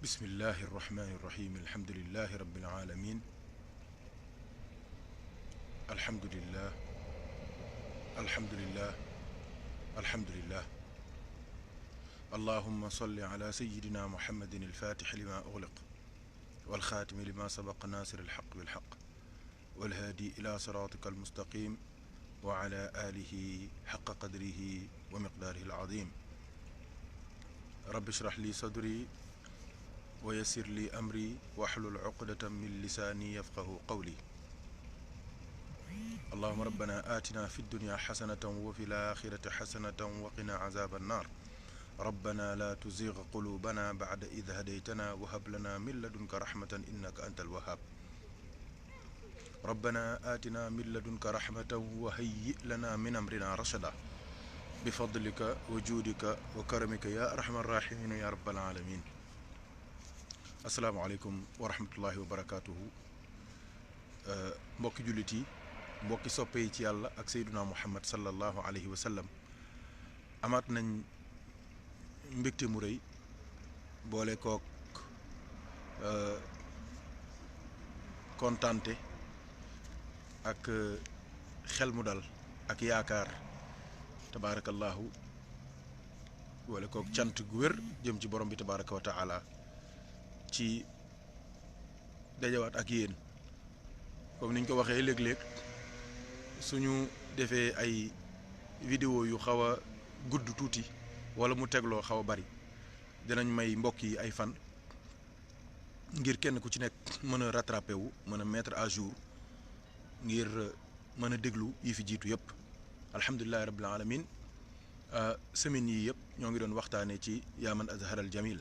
bismillahi irrahmani irrahim alhamdulilahi rabbil alamin alhamdulillah alhamdulillah alhamdulillah allahumma salli ala sayidina muhammadin alfatixi lima ugliq walxaatimi lima sabaqa nasir alxaq bilxaq walhaadi ila siratika almustaqim wa ala alihi xaqa qadrihi wa miqdaarihi alazim rabbi shrah li sadri wa yassir li amri wahlul uqdatan min lisaani yafqahu qawli allahuma rabbana atina fi dunya xasanatan wa fi laaxirati xasanatan wa qina azaaba annaar rabbana la tuzigh qulubana bacda id hadaytana wa hab lana min ladunka raxmatan innaka anta alwahaab rabbana atina min ladunka raxmatan wa hayyi lana min amrina rashada bifadlika wa juudika wa karamika ya arhamar rahimin ya rabbal alamin asalaamaaleykum wa rahmatullahi wa barakaatuhu mbokki jullit yi mbokki soppe yi ci yàlla ak seyduna muhammad sallallahu alayhi wa sallam amaat nañ mbégte mu rëy boole kook kontante ak xel mu dal ak yaakaar tabaarakallahu boole kook cant gu wér jëm ci borom bi tabaaraka wa taala ci dajawaat ak yéen comme niñ ko waxee léeg-léeg suñu defee ay vidéo yu xaw a gudd tuuti wala mu tegloo xaw a bari dinañ may mbokk yi ay fan ngir kenn ku ci nekk mën a rattrapé wu mën a mettre à jour ngir mën a déglu yi fi jiitu yëpp alhamdulilahi rabbil alamin semaines yi yëpp ñoo ngi doon waxtaanee ci yaa man azharal jamil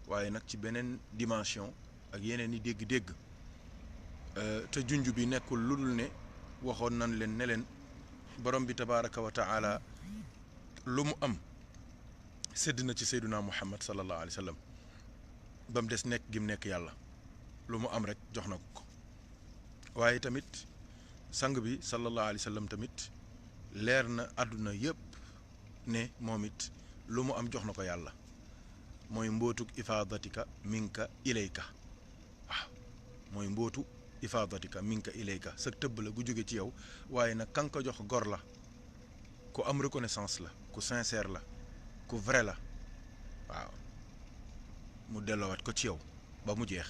waaye nag ci beneen dimension ak yeneen i dégg-dégg te junj bi nekkul lu dul ne waxoon nañ leen ne leen borom bi tabaraka wa taala lu mu am sédd na ci seyduna muhammad sallallahu alayhi wa sallam ba mu des nekk gi mu nekk yàlla lu mu am rek jox na ko waaye tamit sang bi sallallahu alayhi wa sallam tamit leer na àdduna yëpp ne moom it lu mu am jox na ko yàlla mooy mbootuk ifaadatika minka ilayka waaw mooy mbootu ifaadatika minka ilayka sa tëbb la gu jóge ci yow waaye nag kan ko jox gor la ku am reconnaissance la ku sincère la ku vrai la waaw mu delloowaat ko ci yow ba mu jeex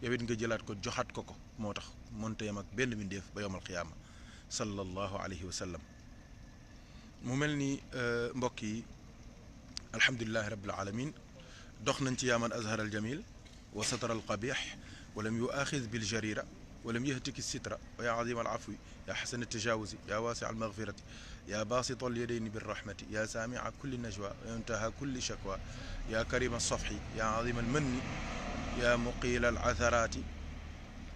yow it nga jëlaat ko joxaat ko moo tax mënta yam ak benn mbindeef ba yowmal qiyaama sallallahu alayhi wa sallam mu mel ni mbokk yi alhamdulilahi rabbil alamin dox nañ ci yaaman azhar al jamil wa satara al qabih wa lam yuaxiz bil jarira wa lam yahtiki sitra wa ya azim al afwi ya xasan al tajawuzi ya waasi al maghfirati ya basit al yadayni bir rahmati ya saami'a kulli najwa wa intaha kulli shakwa ya karim al safhi ya azim al manni ya muqil al atharati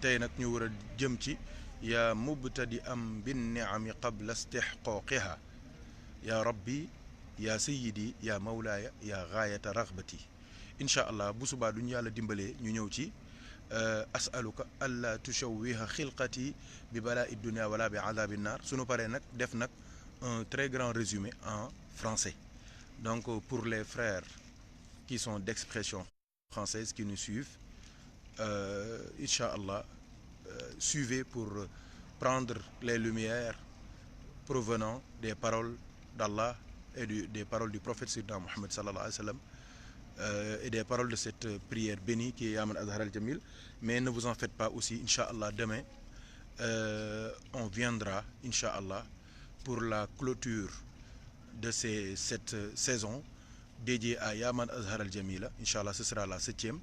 tey nag ñu war a jëm ci ya mubtadi am bin ni'ami qabla istihqaqiha ya rabbi ya sayyidi ya mawlaaya ya gaayata raghbati incha allah bu subaa duñu yàlla dimbalee ñu ñëw ci asaluka alla tushawwiha xilqati bi balaa i dunia wala bi adabi naar suñu paree nag def nag un très grand résumé en français donc pour les frères qui sont d'expression française qui nous suivent incha allah suivez pour prendre les lumières provenant des paroles d'Allah et des paroles du prophète Sayyidina Muhammad sallallahu alayhi wa sallam et des paroles de cette prière bénie qui est Yaman Azhar al-Jamil. Mais ne vous en faites pas aussi, Inch'Allah, demain, on viendra, Inch'Allah, pour la clôture de cette saison dédiée à Yaman Azhar al-Jamil. Inch'Allah, ce sera la septième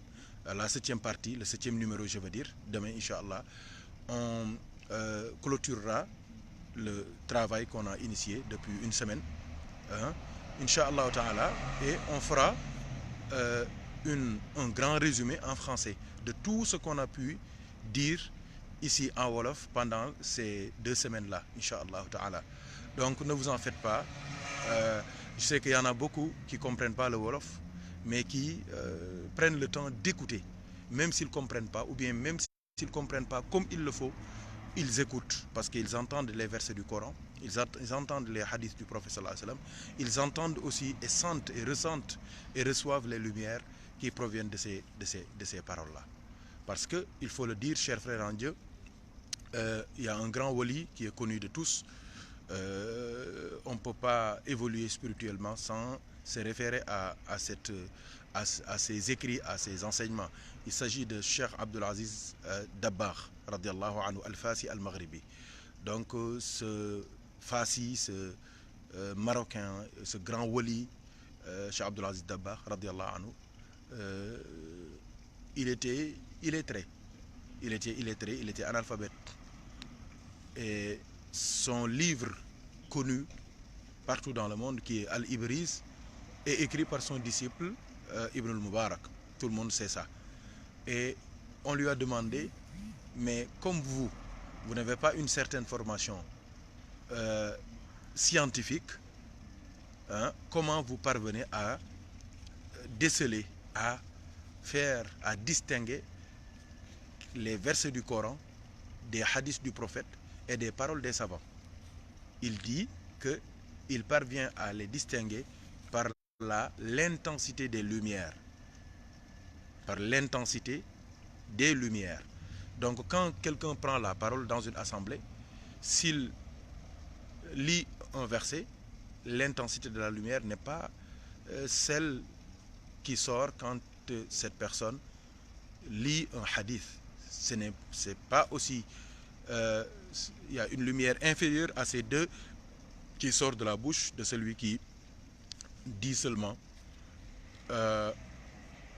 partie, le 7e numéro, je veux dire. Demain, Inch'Allah, on clôturera le travail qu'on a initié depuis une semaine. Inch'Allah ta'ala, et on fera un grand résumé en français de tout ce qu'on a pu dire ici en Wolof pendant ces 2 semaines-là, Inch'Allah ta'ala. Donc ne vous en faites pas. Je sais qu'il y en a beaucoup qui ne comprennent pas le Wolof, mais qui prennent le temps d'écouter, même s'ils ne comprennent pas, ou bien même s'ils ne comprennent pas comme il le faut, ils écoutent parce qu'ils entendent les versets du Coran, ils entendent les hadiths du prophète sallallahu alayhi wa sallam, ils entendent aussi et sentent et ressentent et reçoivent les lumières qui proviennent de ces paroles-là. Parce que, il faut le dire, chers frères en Dieu, il y a un grand wali qui est connu de tous. On ne peut pas évoluer spirituellement sans se référer à ses écrits, à ses enseignements. Il s'agit de Cheikh Abdulaziz Dabakh, radiallahu anhu, al-Fasi al-Maghribi. Donc ce Fasi, ce Marocain, ce grand wali, Cheikh Abdulaziz Dabakh, radiallahu anhu, il était illettré. Il était analphabète. Et son livre connu partout dans le monde, qui est Al-Ibriz, est écrit par son disciple Ibn al-Mubarak. Tout le monde sait ça. Et on lui a demandé, mais comme vous n'avez pas une certaine formation scientifique, hein, comment vous parvenez à déceler, à distinguer les versets du Coran, des hadiths du prophète et des paroles des savants? Il dit qu'il parvient à les distinguer par l'intensité des lumières. Par l'intensité des lumières. Donc quand quelqu'un prend la parole dans une assemblée, s'il lit un verset, l'intensité de la lumière n'est pas celle qui sort quand cette personne lit un hadith. C'est pas aussi... il y a une lumière inférieure à ces deux qui sort de la bouche de celui qui dit seulement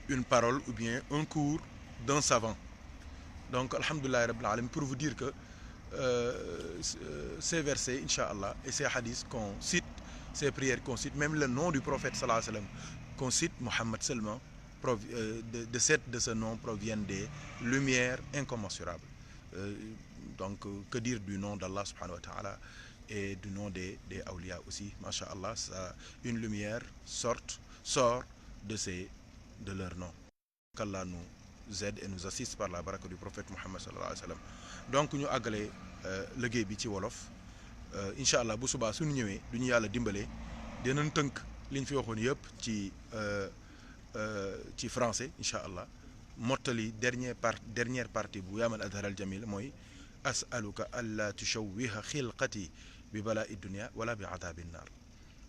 une parole ou bien un cours d'un savant. Donc, alhamdoulilah rabbil alamin, pour vous dire que ces versets, Inch'Allah, et ces hadiths qu'on cite, ces prières qu'on cite, même le nom du prophète sallallahu alayhi wa sallam qu'on cite, Mohammed seulement, de ce nom proviennent des lumières incommensurables. Donc, que dire du nom d'Allah subhanahu wa ta'ala et du nom des awliya aussi, masha'Allah, une lumière sort de leur nom. Qu'Allah nous aide et nous assiste par la baraka du prophète Muhammad sallallahu alayhi wa sallam. Donc ñu àggale liggéey bi ci wolof incha allah bu subaa suñu ñëwee du ñu yàlla dimbale dinañ tënk liñ fi waxoon yëpp ci français incha allah mottali dernière partie bu yaamal adhar al jamil mooy asaluka alla tushawwiha xilqati bi balaa dunya wala bi adabi naar.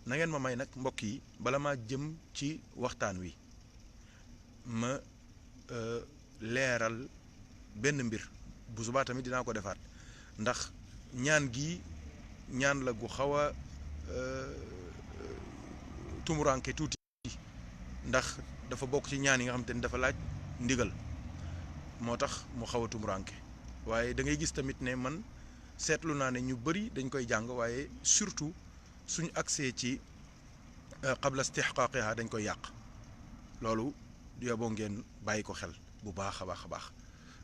Na ngeen ma may nag mbokk yi bala maa jëm ci waxtaan wi ma leeral benn mbir bu subaa tamit dinaa ko defaat ndax ñaan gi ñaan la gu xaw a tumuranke tuuti ndax dafa bokk ci ñaan yi nga xam te ni dafa laaj ndigal moo tax mu xaw a tumuranke waaye da ngay gis tamit ne man seetlu naa ne ñu bëri dañ koy jàng waaye surtout suñu accès ci qabla istihqaaqiha dañ koy yàq loolu yoboo ngeen bàyyi ko xel bu baax a baax a baax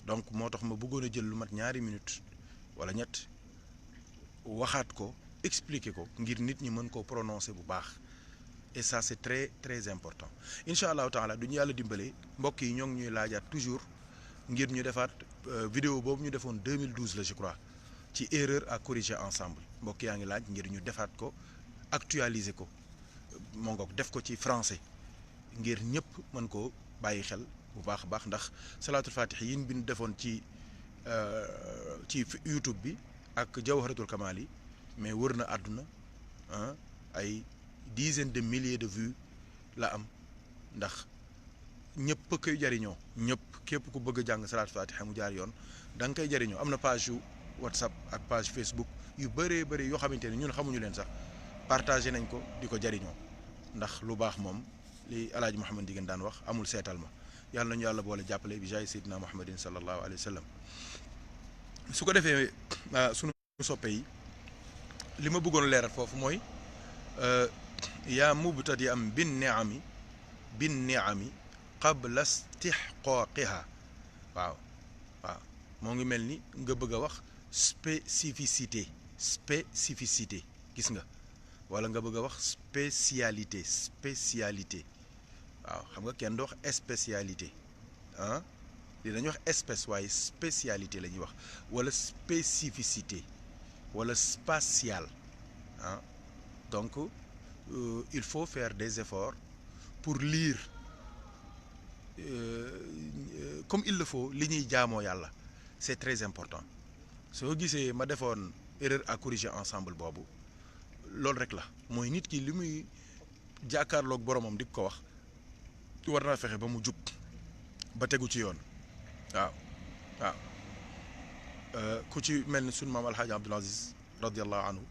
donc moo tax ma bëggoon a jël lu mat ñaari minutes wala ñett waxaat ko expliquer ko ngir nit ñi mën koo prononcer bu baax et ça c'est très très important incha allahu taala du ñu yàlla dimbale mbokk yi ñoo ngi ñuy laajaat toujours ngir ñu defaat vidéo boobu ñu defoon 2012 la je crois ci erreur à corriger ensemble mbokk yaa ngi laaj ngir ñu defaat ko actualiser ko moo ngoog def ko ci français ngir ñëpp mën koo bàyyi xel bu baax a baax ndax salaatul fatih yin bi ñu defoon ci YouTube bi ak jawharatul kamal yi mais wër na àdduna ay dizaines de milliers de vues la am ndax ñëpp koy jariñoo ñëpp képp ku bëgg a jàng salaatul fatih mu jaar yoon da nga koy jariñoo am na page yu WhatsApp ak page Facebook yu bëree bëri yoo xamante ne ñun xamuñu leen sax partagé nañ ko di ko jariñoo ndax lu baax moom li alaaji Muhammad Ndieguene daan wax amul seetal ma yàlla nañu yàlla boole jàppale bi jaay seydina Muhammadin sallallahu alayhi wa sallam su ko defee sunu soppe yi li ma bëggoon leeral foofu mooy yaa mubtadi am bin niami qabla istihqaaqiha waaw moo ngi mel ni nga bëgg a wax spécificité gis nga wala nga bëgg a wax spécialité waaw xam nga kenn du wax spécialité li dañuy wax espèce waaye spécialité la ñuy wax wala spécificité wala spatial donc il faut faire des efforts pour lire comme il le faut li ñuy jaamoo yàlla c'est très important soo gisee ma defoon erreur à corriger ensemble boobu loolu rek la mooy nit ki li muy jàkkaarloog boromam di ko wax war naa fexe ba mu jub ba tegu ci yoon waaw waaw ku ci mel ni sunu maam alxaaji Abdul Aziz radiallahu anhu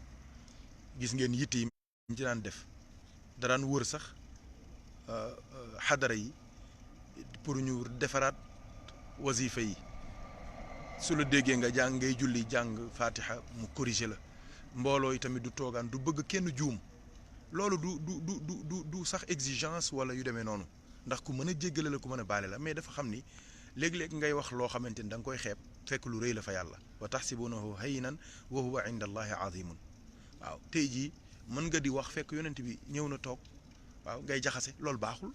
gis ngeen yitt yi ñu ci daan def daraan wër sax xadara yi pour ñu defaraat wasifa yi su la déggee nga jàng ngay julli jàng fatiha mu corriger la mbooloo yi tamit du toogaan du bëgg kenn juum loolu du sax exigence wala yu demee noonu ndax ku mën a jéggale la ku mën a baale la mais dafa xam ni léeg-léeg ngay wax loo xamante ni da nga koy xeeb fekk lu rëy la fa yàlla wa taxsibunahu hayyinan wa huwa inda allahi azimun waaw tey jii mën nga di wax fekk yonent bi ñëw na toog waaw ngay jaxase loolu baaxul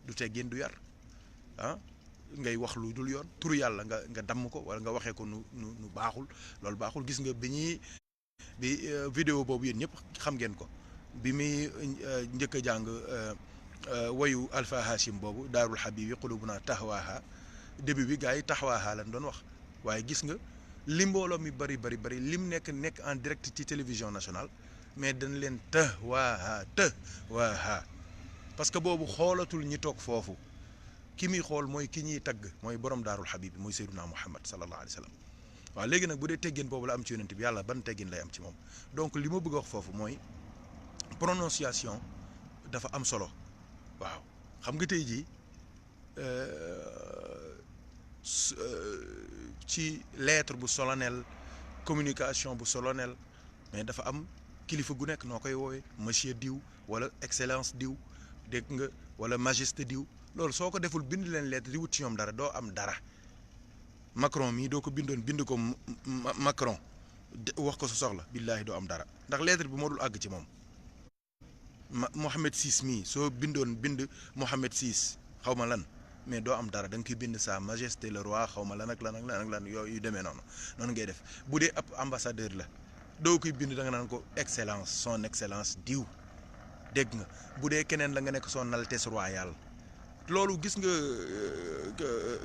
du teggin du yar ah ngay wax lu dul yoon turu yàlla nga damm ko wala nga waxee ko nu baaxul loolu baaxul gis nga bi vidéo boobu yéen ñëpp xam ngeen ko bi muy njëkk a jàng wayu Alpha Hashim boobu daarul habibi qulubuna tahwaha début bi gars yi tahwaha lañ doon wax waaye gis nga li mbooloo mi bari lim nekk en direct ci télévision nationale mais dañ leen tahwaha parce que boobu xoolatul ñi toog foofu ki muy xool mooy ki ñuy tagg mooy borom daarul habibi mooy Seydina Muhammad sallallahu alayhi wa sallam waaw léegi nag bu dee teggin boobu la am ci yonent bi yàlla ban teggin lay am ci moom donc li ma bëgg a wax foofu mooy prononciation dafa am solo waaw xam nga tey jii ci lettre bu solennel communication bu solennel mais dafa am kilifa gu nekk noo koy woowee monsieur diw wala excellence diw dégg nga wala majesté diw loolu soo ko deful bind leen lettre di wut ci ñoom dara doo am dara Macron mii doo ko bindoon bind ko Macron wax ko sa soxla billaahi doo am dara ndax lettre bi moo dul àgg ci moom Mohamed VI mii soo bindoon bind Mohamed VI xaw ma lan mais doo am dara da nga koy bind sa majesté le roi xaw ma lan ak lan yooyu yu demee noonu ngay def bu dee ab ambassadeur la doo koy bind da nga naan ko excellence son excellence diw dégg nga bu dee keneen la nga nekk son altesse royale loolu gis nga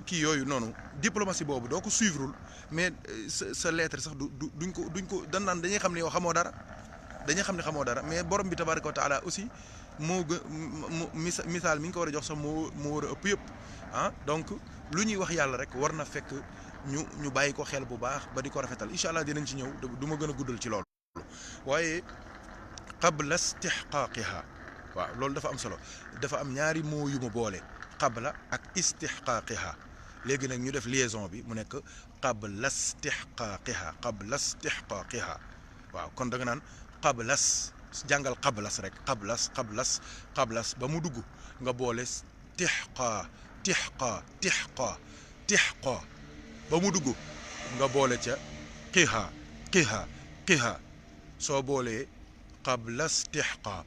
kii yooyu noonu diplomatie boobu doo ko suivreul mais sa lettre sax duñ ko dan naan dañuy xam ne yow xamoo dara mais borom bi tabaraka wa taala aussi moo misaal mi ngi ko war a jox sax moo war a ëpp yëpp ah donc lu ñuy wax yàlla rek war na fekk ñu bàyyi ko xel bu baax ba di ko rafetal incha allah dinañ ci ñëw du ma gën a guddal ci loolu waaye qabla istihqaaqiha waaw loolu dafa am solo dafa am ñaari moo yu ma boole qabla ak istihqaaqiha léegi nag ñu def liaison bi mu nekk qabla istihqaaqiha waaw kon da nga naan qablas jàngal qablas rek qablas ba mu dugg nga boole tihqa ba mu dugg nga boole ca qiha soo boolee qabla istihqa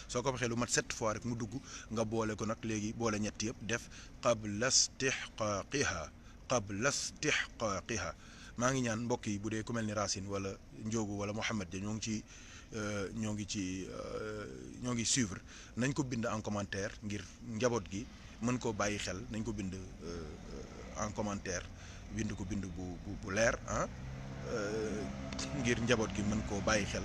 soo ko waxee lu mat 7 fois rek mu dugg nga boole ko nag léegi boole ñett yëpp def qabla istihqaaqiha maa ngi ñaan mbokk yi bu dee ku mel ni Racine wala Ndiogu wala Mouhamed ñoo ngi suivre nañ ko bind en commentaire ngir njaboot gi mën koo bàyyi xel nañ ko bind en commentaire bind ko bind bu leer ah ngir njaboot gi mën koo bàyyi xel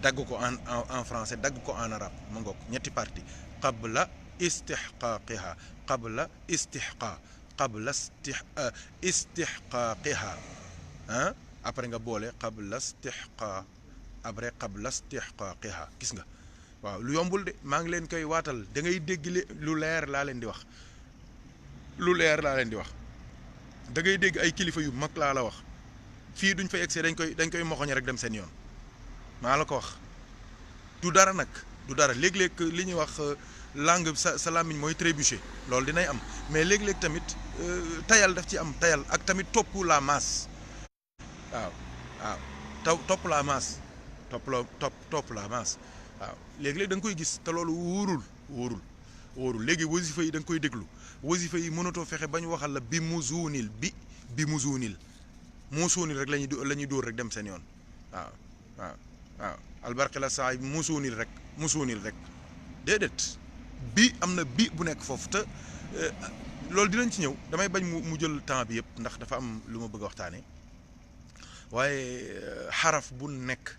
dagg ko en français dagg ko en arabe ma ngoog ñetti parti qabla istihqaaqiha istihqaaqiha ah après nga boole qabla istihqaaqiha gis nga waaw lu yombul de maa ngi leen koy waatal da ngay dégg lu leer laa leen di wax da ngay dégg ay kilifa yu mag laa la wax fii duñ fa yegsee dañ koy moxoñ rek dem seen yoon maa la ko wax du dara nag du dara léeg-léeg li ñuy wax langue sa làmmiñ mooy trébucher loolu dinay am mais léeg-léeg tamit tayal daf ci am tayal ak tamit topp la masse waaw topp la masse topp la masse waaw léeg-léeg da nga koy gis te loolu wóorul léegi wasifa yi da nga koy déglu wasifa yi mënatoo fexe bañ waxal la bi mu zuunil muusuunil rek la ñuy dóor rek dem seen yoon waaw albarqi la saay muusuunil rek déedéet bi am na bi bu nekk foofu te loolu dinañ ci ñëw damay bañ mu jël temps bi yëpp ndax dafa am lu ma bëgg a waxtaane waaye xaraf bu nekk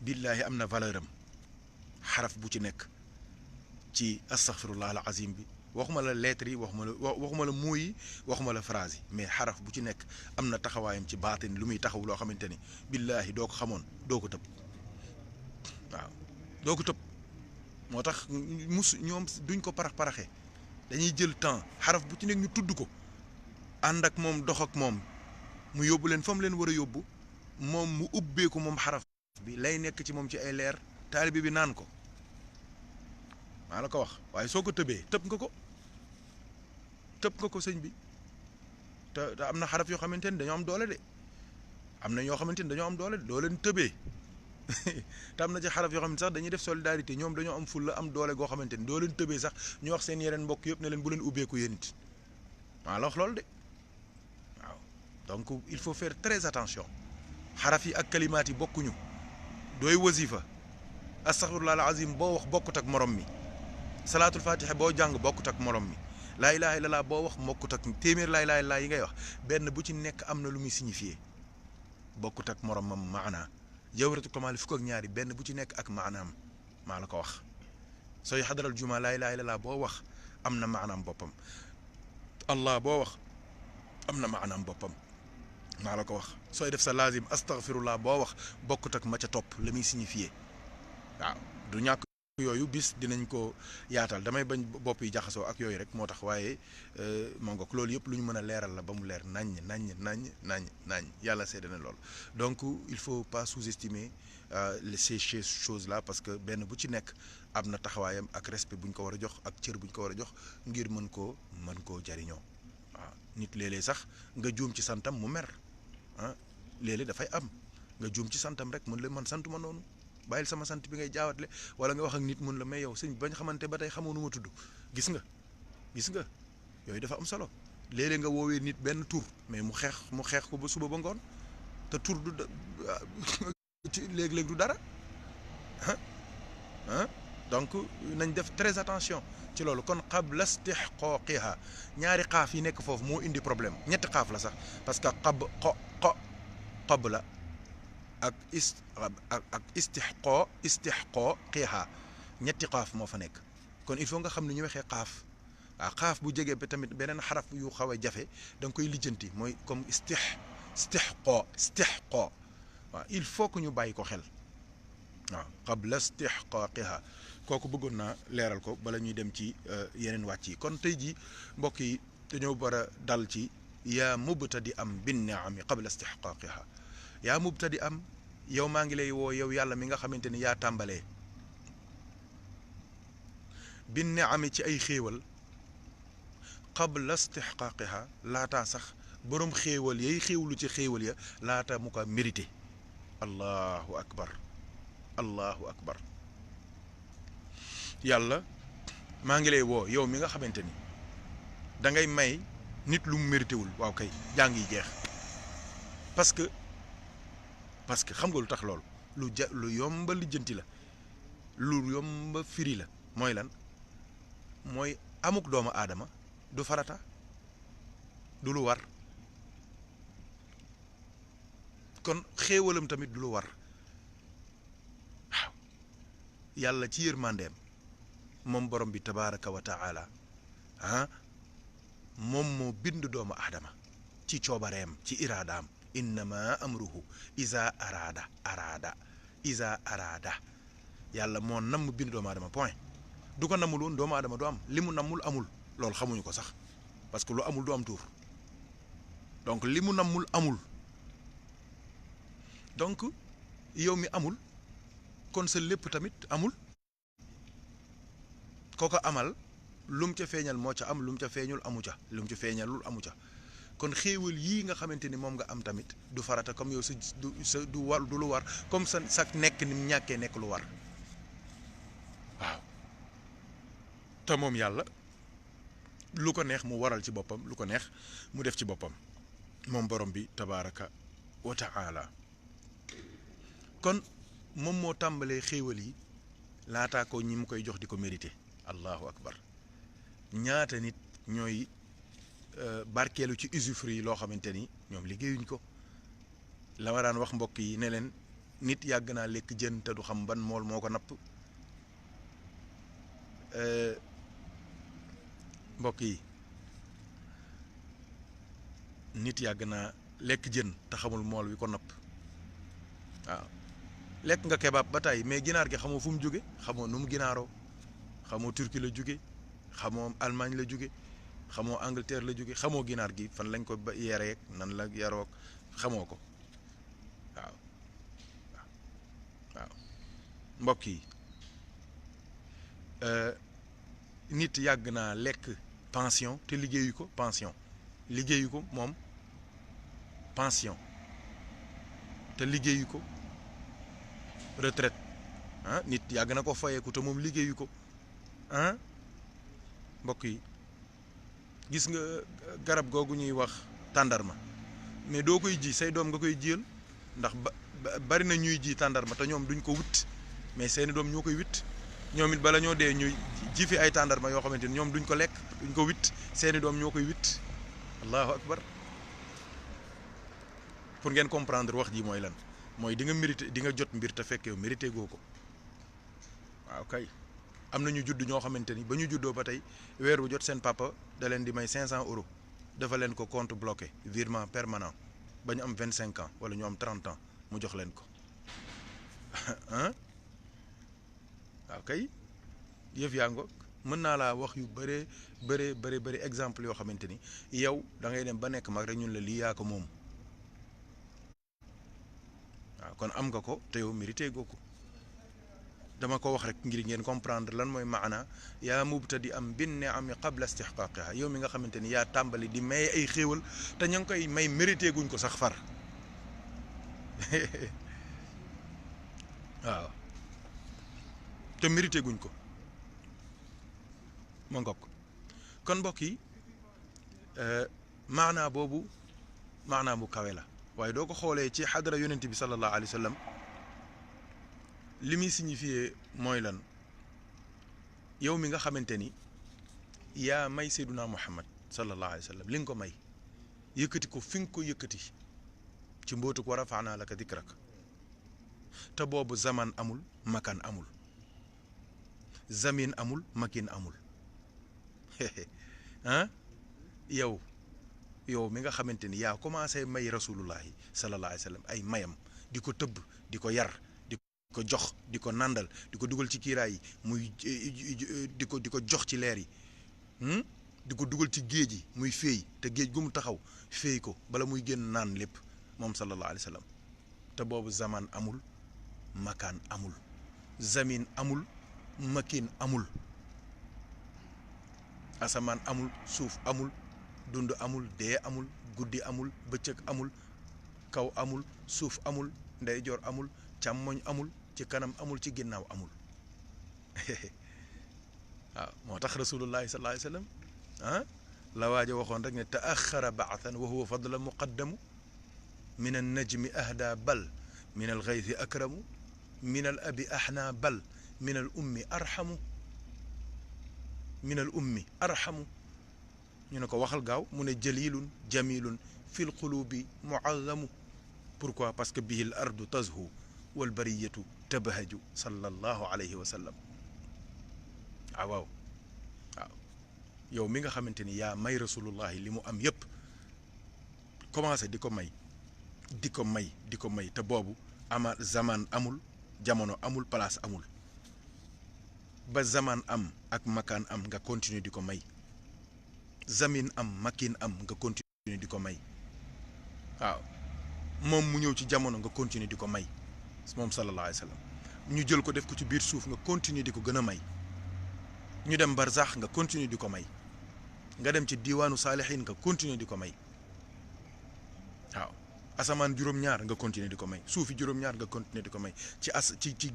billaahi am na valeur am xaraf bu ci nekk ci astaghfirullah al azim bi waxuma la lettres yi waxuma la mots yi waxuma la phrase yi mais xaraf bu ci nekk am na taxawaayam ci baatin lu muy taxaw loo xamante ni billaahi doo ko xamoon doo ko tëb waaw doo ko tëb moo tax ñoom duñ ko parax-paraxee dañuy jël temps xaraf bu ci nekk ñu tudd ko ànd ak moom dox ak moom mu yóbbu leen fa mu leen war a yóbbu moom mu ubbeeku moom xaraf bi lay nekk ci moom ci ay leer taalibe bi naan ko maa la ko wax waaye soo ko tëbee tëb nga ko sëñ bi te am na xaraf yoo xamante ni dañoo am doole de am na ñoo xamante ni dañoo am doole de doo leen tëbee te am na ci xaraf yoo xam ne sax dañuy def solidarité ñoom dañoo am fulla am doole goo xamante ni doo leen tëbee sax ñu wax seen yeneen mbokk yëpp ne leen bu leen ubbeeku yéen it maa la wax loolu de waaw donc il faut faire très attention xaraf yi ak kalimaat yi bokkuñu dooy wasifa astaghfirullah al azim boo wax bokkut ak morom mi salaatul fatiha boo jàng bokkut ak morom mi laa ilaha illallah boo wax bokkut ak téeméer laa ilaha illallah yi ngay wax benn bu ci nekk am na lu muy signifié bokkut ak moromam maanaa jawharatul kamal fukk ak ñaari benn bu ci nekk ak maanaam maa la ko wax sooy xadaral juma laa ilaha illallah boo wax am na maanaam boppam allah boo wax am na maanaam boppam maa la ko wax sooy def sa lazim astaghfirullah boo wax bokkut ak ma ca topp la muy signifié waaw du ñàkk yooyu bis dinañ ko yaatal damay bañ bopp yi jaxasoo ak yooyu rek moo tax waaye moo ngoog loolu yëpp lu ñu mën a leeral la ba mu leer naññ yàlla seede na lool donc il faut pas sous-estimer ces choses là parce que benn bu ci nekk am na taxawaayam ak respect bu ñu ko war a jox ak cër bu ñu ko war a jox ngir mën koo jariñoo waaw nit léeg-léeg sax nga juum ci santam mu mer ah léeg-léeg dafay am nga juum ci santam rek mën la man sant ma noonu bàyyil sama sant bi ngay jaawatle wala nga wax ak nit mun la may yow sëñ bañ xamante ba tey xamoo nu ma tudd gis nga yooyu dafa am solo léeg-léeg nga woowee nit benn tur mais mu xeex ko ba suba ba ngoon te tur du léeg-léeg du dara donc nañ def très attention ci loolu kon qabla istihqaaqiha ñaari xaaf yi nekk foofu moo indi problème ñetti xaaf la sax parce que qabla ak istihqaaqiha ñetti xaaf moo fa nekk kon il faut nga xam ne ñu waxee xaaf waaw xaaf bu jegee ba tamit beneen xaraf yu xaw a jafe da nga koy lijjanti mooy comme istihqaa waaw il faut que ñu bàyyi ko xel waaw qabla istihqaaqiha kooku bëggoon naa leeral ko bala ñuy dem ci yeneen wàcc yi kon tey jii mbokk yi dañoo war a dal ci yaa mubtadi am bin ni'ami qabla istihqaaqiha yaa mubtadi am yow maa ngi lay woo yow yàlla mi nga xamante ni yaa tàmbalee bin ni'ami ci ay xéewal qabla istihqaaqiha laataa sax boroom xéewal yay xéewlu ci xéewal ya laata mu ko mérité allahu akbar yàlla maa ngi lay woo yow mi nga xamante ni da ngay may nit lu mu mérité wul waaw kay jàng yi jeex parce que xam nga lu tax loolu lu yomba lijjanti la lu yomba firi la mooy lan mooy amuk doomu aadama du farata du lu war kon xéewalam tamit du lu war waaw yàlla ci yërmandeem moom borom bi tabaraka wa taala moom moo bind doomu aadama ci coobareem ci iraadaam innama amruhu iza araada yàlla moo namm bind doomu aadama point du ko nammul woon doomu aadama du am li mu nammul amul loolu xamuñu ko sax parce que lu amul du am tuur donc li mu nammul amul donc yow mi amul kon sa lépp tamit amul kooko amal lum ca feeñal moo ca am lum ca feeñul amu ca lum ca feeñalul amu ca kon xéewal yii nga xamante ni moom nga am tamit du farata comme yow du lu war comme sa nekk ni mu ñàkkee nekk lu war waaw te moom yàlla lu ko neex mu waral ci boppam lu ko neex mu def ci boppam moom borom bi tabaraka wa taala kon moom moo tàmbalee xéewal yi laataa ko ñi mu koy jox di ko mérité allahu akbar ñaata nit ñooy barkeelu ci usufruit yi loo xamante ni ñoom liggéeyuñ ko. la ma daan wax mbokk yi ne leen nit yàgg naa lekk jën te du xam ban mool moo ko napp. mbokk yi nit yàgg naa lekk jën te xamul mool wi ko napp. waaw lekk nga kebab ba tey mais ginaar gi xamoo fu mu jóge, xamoo nu mu ginaaroo, xamoo Turquie la jóge, xamoo Allemagne la jóge, xamoo Angleterre la jóge, xamoo ginaar gi fan lañ ko ba yereek nan la yarook xamoo ko. waaw waaw mbokk yi nit yàgg naa lekk pension te liggéeyu ko. pension liggéeyu ko moom, pension te liggéeyu ko. retraite ah nit yàgg na ko fayeeku te moom liggéeyu ko. ah mbokk yi gis nga garab googu ñuy wax tàndarma mais doo koy ji say doom nga koy jiyal, ndax bari na ñuy ji tàndarma te ñoom duñ ko wut mais seeni doom ñoo koy witt. ñoom it bala ñoo dee ñuy ji fi ay tàndarma yoo xamante ni ñoom duñ ko lekk duñ ko witt, seeni doom ñoo koy witt. allahu akbar. pour ngeen comprendre wax ji mooy lan, mooy di nga mérité, di nga jot mbir te fekk yow mérité goo ko. waaw kay am na ñu judd ñoo xamante ni ba ñu juddoo ba tey weer bu jot seen papa da leen di may 500 euros dafa leen ko compte bloqué virement permanent ba ñu am 25 ans wala ñu am 30 ans mu jox leen ko. ah waaw kay yëf yaa ngoog. mën naa laa wax yu bëri exemple yoo xamante ni yow da ngay dem ba nekk mag rek ñun la lii yaa ko moom. waaw kon am nga ko te yow mérité goo ko. dama ko wax rek ngir ngeen comprendre lan mooy maana yaa mubtadi am bin ni'ami qabla istihqaqiha. yow mi nga xamante ni yaa tàmbali di may ay xéewal te ña ngi koy may mérité guñ ko sax far. waaw te mérité guñ ko. ma ngokk kon mbokk yi maanaa boobu maanaa bu kawe la, waaye doo ko xoolee ci xadara yonent bi sallallahu alayhi wa sallam li muy signifié mooy lan. yow mi nga xamante ni yaa may Seyduna Muhammad sallallahu alayhi wa sallam li nga ko may yëkkati ko fi nga ko yëkkati ci mbootuk wa rafaanaa laka dikrak, te boobu zaman amul makan amul, zamin amul makin amul. ah yow mi nga xamante ni yaa commencé may rasulullahi sallallahu alayhi wa sallam ay mayam, di ko tëbb, di ko yar, di ko jox, di ko nàndal, di ko dugal ci kiiraay yi muy di ko jox ci leer yi, di ko dugal ci géej yi muy féey te géej gu mu taxaw féey ko bala muy génn naan lépp moom sallallahu alayhi wa sallam. te boobu zaman amul makaan amul, zamin amul makin amul, asamaan amul, suuf amul, dund amul, dee amul, guddi amul, bëccëg amul, kaw amul, suuf amul, ndeyjoor amul, càmmoñ amul, ci kanam amul, ci ginnaaw amul. waaw moo tax rasulullahi sallallahu alayhi wa sallam ah la waaja waxoon rek ne taaxara baathan wa huwa fadla muqaddamu min an najmi ahda bal min al gaythi akramu min al abi ahna bal min al ummi arhamu min al ummi arhamu. ñu ne ko waxal gaaw mu ne jalilun jamilun fi l qulubi muazamu. pourquoi? parce que bihi l ardu tazhu wal bariyatu tabahaju sallallahu alayhi wa sallam. waaw waaw yow mi nga xamante ni yaa may rasulullahi li mu am yépp commencé di ko may di ko may di ko may te boobu ama zaman amul, jamono amul, place amul, ba zaman am ak makaan am nga continuer di ko may, zamin am makin am nga continuer di ko may. waaw moom mu ñëw ci jamono nga continuer di ko may moom sallallahu alayhi wa sallam. ñu jël ko def ko ci biir suuf nga continuer di ko gën a may. ñu dem barzax nga continuer di ko may, nga dem ci diwaanu saalihin nga continuer di ko may. waaw asamaan juróom-ñaar nga continuer di ko may, suufi juróom-ñaar nga continuer di ko may, ci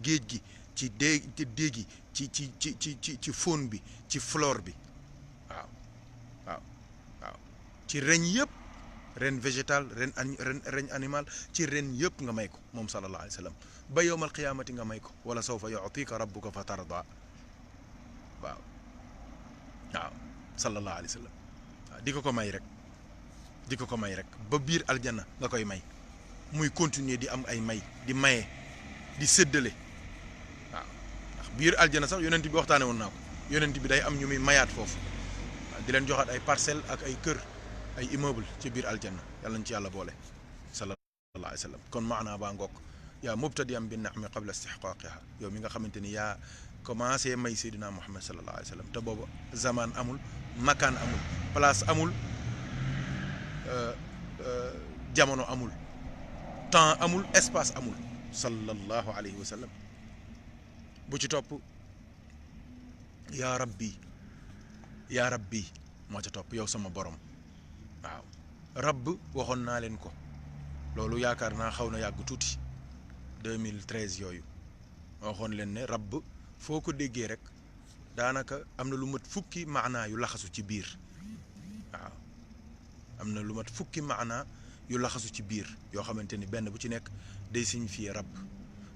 géej gi, ci déeg gi, ci faune bi, ci flore bi. waaw ci reñ yëpp, ren végétal, ren animal, ci ren yëpp nga may ko moom sallallahu alayhi wa sallam ba yowmal qiyaamati nga may ko wala sawfa yu'tika rabbuka fa tarda. waaw waaw sallallahu alayhi wa sallam waaw di ko may rek di ko may rek ba biir aljanna nga koy may muy continuer di am ay may di maye di séddale waaw ndax biir aljanna sax yonent bi waxtaane woon naa ko yonent bi day am ñu muy mayaat foofu waaw di leen joxaat ay parcelles ak ay kër ay immeuble ci biir aljanna yàlla nañ ci yàlla boole sallallahu alayhi wa sallam kon maanaa baa ngoog yaa mubtadiyan bi naami qabla istihqaaqiha yow mi nga xamante ni yaa commencé may Seydina Muhammad sallallahu alayhi wa sallam te boobu zaman amul makaan amul place amul jamono amul temps amul espace amul sallallahu alayhi wa sallam bu ci topp yaa rabbi moo ca topp yow sama borom waaw rabb waxoon naa leen ko loolu yaakaar naa xaw na yàgg tuuti 2013 yooyu waxoon leen ne rabb foo ko déggee rek daanaka am na lu mat fukki maanaa yu laxasu ci biir waaw am na lu mat fukki maanaa yu laxasu ci biir yoo xamante ni benn bu ci nekk day signifier rabb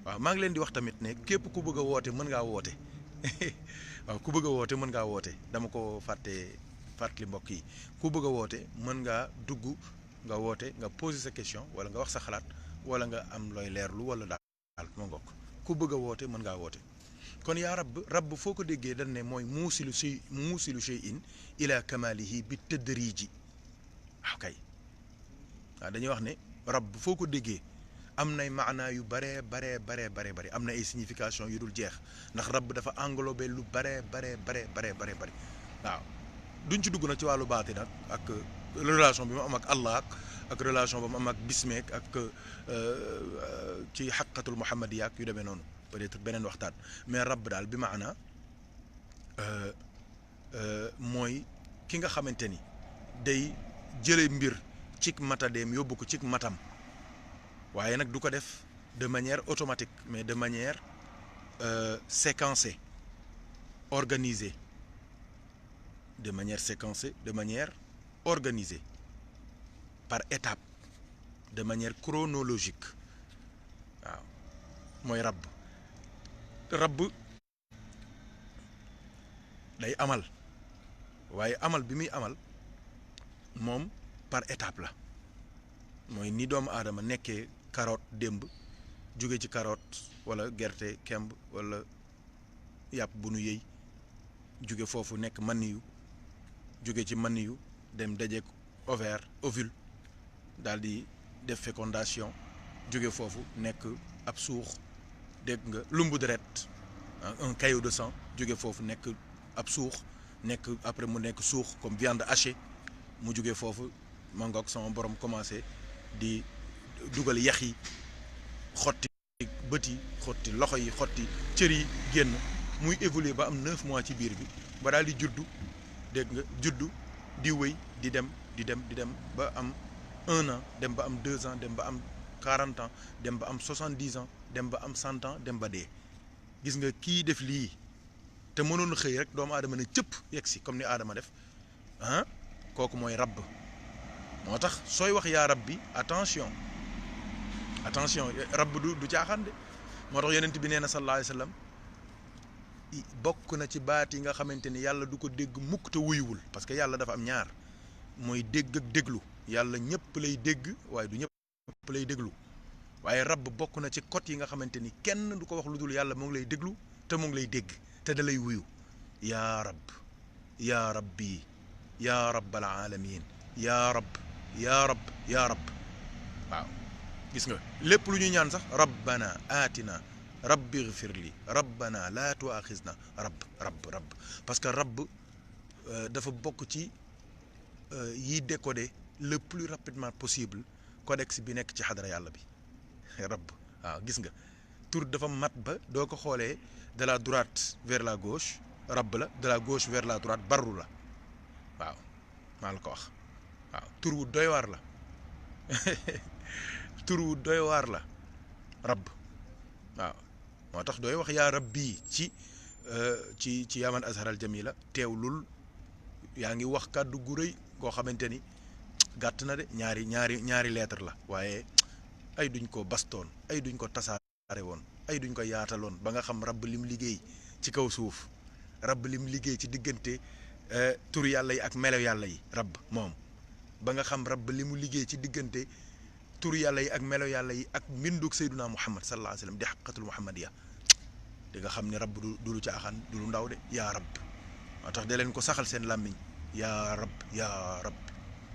waaw maa ngi leen di wax tamit ne képp ku bëgg a woote mën ngaa woote waaw ku bëgg a woote mën ngaa woote dama ko fàttali mbokk yi ku bëgg a woote mën ngaa dugg nga woote nga poser sa question wala nga wax sa xalaat wala nga am looy leerlu wala daal ma ngokk ku bëgg a woote mën ngaa woote kon yaa rabb foo ko déggee dañ ne mooy muusilu shay'in ila kamalihi bi tadriji waaw kay waaw dañuy wax ne rabb foo ko déggee am nay maanaa yu bare am na ay signification yu dul jeex ndax rabb dafa englobé lu bare waaw duñ ci dugg nag ci wàllu baati nag ak relation bi mu am ak Allah ak relation ba mu am ak bismeek ak ci xaqatul muhammadiya ak yu demee noonu peut-être beneen waxtaan mais rabb daal bi maana mooy ki nga xamante ni day jële mbir cig matadeem yóbbu ko cig matam waaye nag du ko def de manière automatique mais de manière séquencée organisée de manière séquencée de manière organisée par étape de manière chronologique waaw mooy rabb day amal waaye amal bi muy amal moom par étape la mooy ni doomu aadama nekkee carotte démb jóge ci carotte wala gerte kemb wala yàpp bu nu yëy jóge foofu nekk maniyu jóge ci maniyu dem dajeek ovaire ovule daal di def fécondation jóge foofu nekk ab suux dégg nga lumbu deret un caillot de sang jóge foofu nekk ab suux nekk après mu nekk suux comme viande hachée mu jóge foofu mangoog sama borom commencé di dugal yax yi xotti bët yi xotti loxo yi xotti cër yi génn muy évoluer ba am 9 mois ci biir bi ba daal di juddu dégg nga juddu di wëy di dem ba am 1 an dem ba am 2 ans dem ba am 40 ans dem ba am 70 ans dem ba am 100 ans dem ba dee gis nga kii def lii te mënoon xëy rek doomu aadama ne cëpp yegg si comme ni aadama def ah kooku mooy rabb moo tax sooy wax yaa rabbi attention rabb du caaxaan de moo tax yonent bi nee na sallallahu alayhi wa sallam bokk na ci baat yi nga xamante ni yàlla du ko dégg mukk te wuyuwul parce que yàlla dafa am ñaar mooy dégg ak déglu yàlla ñëpp lay dégg waaye du ñëpp lay déglu waaye rabb bokk na ci code yi nga xamante ni kenn du ko wax lu dul yàlla moo ngi lay déglu te moo ngi lay dégg te da lay wuyu yaa rabb yaa rabbi yaa rabbal alamin yaa rabb waaw gis nga lépp lu ñuy ñaan sax rabbana aatina rabbi ighfir li rabbana la tuaxisna rabb parce que rabb dafa bokk ci yi décoder le plus rapidement possible codex bi nekk ci xadara yàlla bi rabb waaw gis nga tur dafa mat ba doo ko xoolee de la droite vers la gauche rabb la de la gauche vers la droite barru la waaw maa la ko wax waaw tur wu doy waar la tur wu doy waar la rabb waaw moo tax dooy wax yaa rabbi ci yaman azharal jamila teewlul yaa ngi wax kàddu gu rëy koo xamante ni gàtt na de ñaari lettre la waaye ay duñ ko bastoon ay duñ ko tasaare woon ay duñ ko yaataloon ba nga xam rabb lim liggéey ci kaw suuf rabb lim liggéey ci diggante tur yàlla yi ak melo yàlla yi rabb moom ba nga xam rabb li mu liggéey ci diggante tur yàlla yi ak melo yàlla yi ak mbindug sayduna muhammad sallallahu alayhi wa sallam di xaqatul muhammadiya di nga xam ne rabb du lu caaxaan du lu ndaw de yaa rabb moo tax de leen ko saxal seen làmmiñ yaa rabb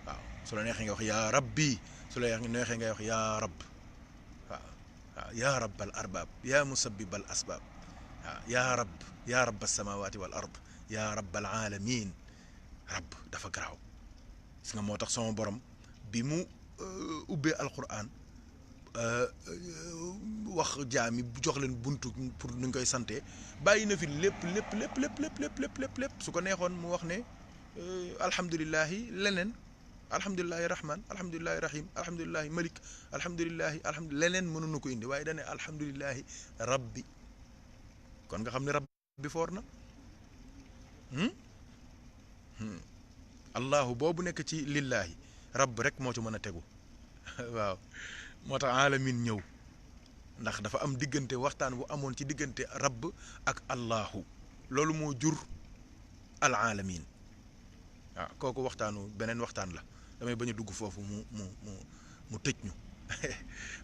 waaw su la neexee nga wax yaa rabbi su la neexee nga wax yaa rabb waaw yaa rabbal arbab yaa musabbibal asbab waaw yaa rabb as-samawati wal ard yaa rabbal alamin rabb dafa garaaw gis nga moo tax sama borom bi mu ubbee alquran wax jaami jox leen buntu pour nuñ koy sante bàyyi na fi lépp su ko neexoon mu wax ne alhamdulillahi leneen alhamdulillahi rahman alhamdulillahi rahim alhamdulillahi malik alhamdulillahi leneen mënuñu ko indi waaye dane alhamdulillahi rabbi kon nga xam ne rabbi foor na allahu boobu nekk ci lillahi rabb rek moo ci mën a tegu waaw moo tax alamin ñëw ndax dafa am diggante waxtaan bu amoon ci diggante rabb ak allahu loolu moo jur al alamin waaw kooku waxtaanu beneen waxtaan la damay bañ a dugg foofu mu tëj ñu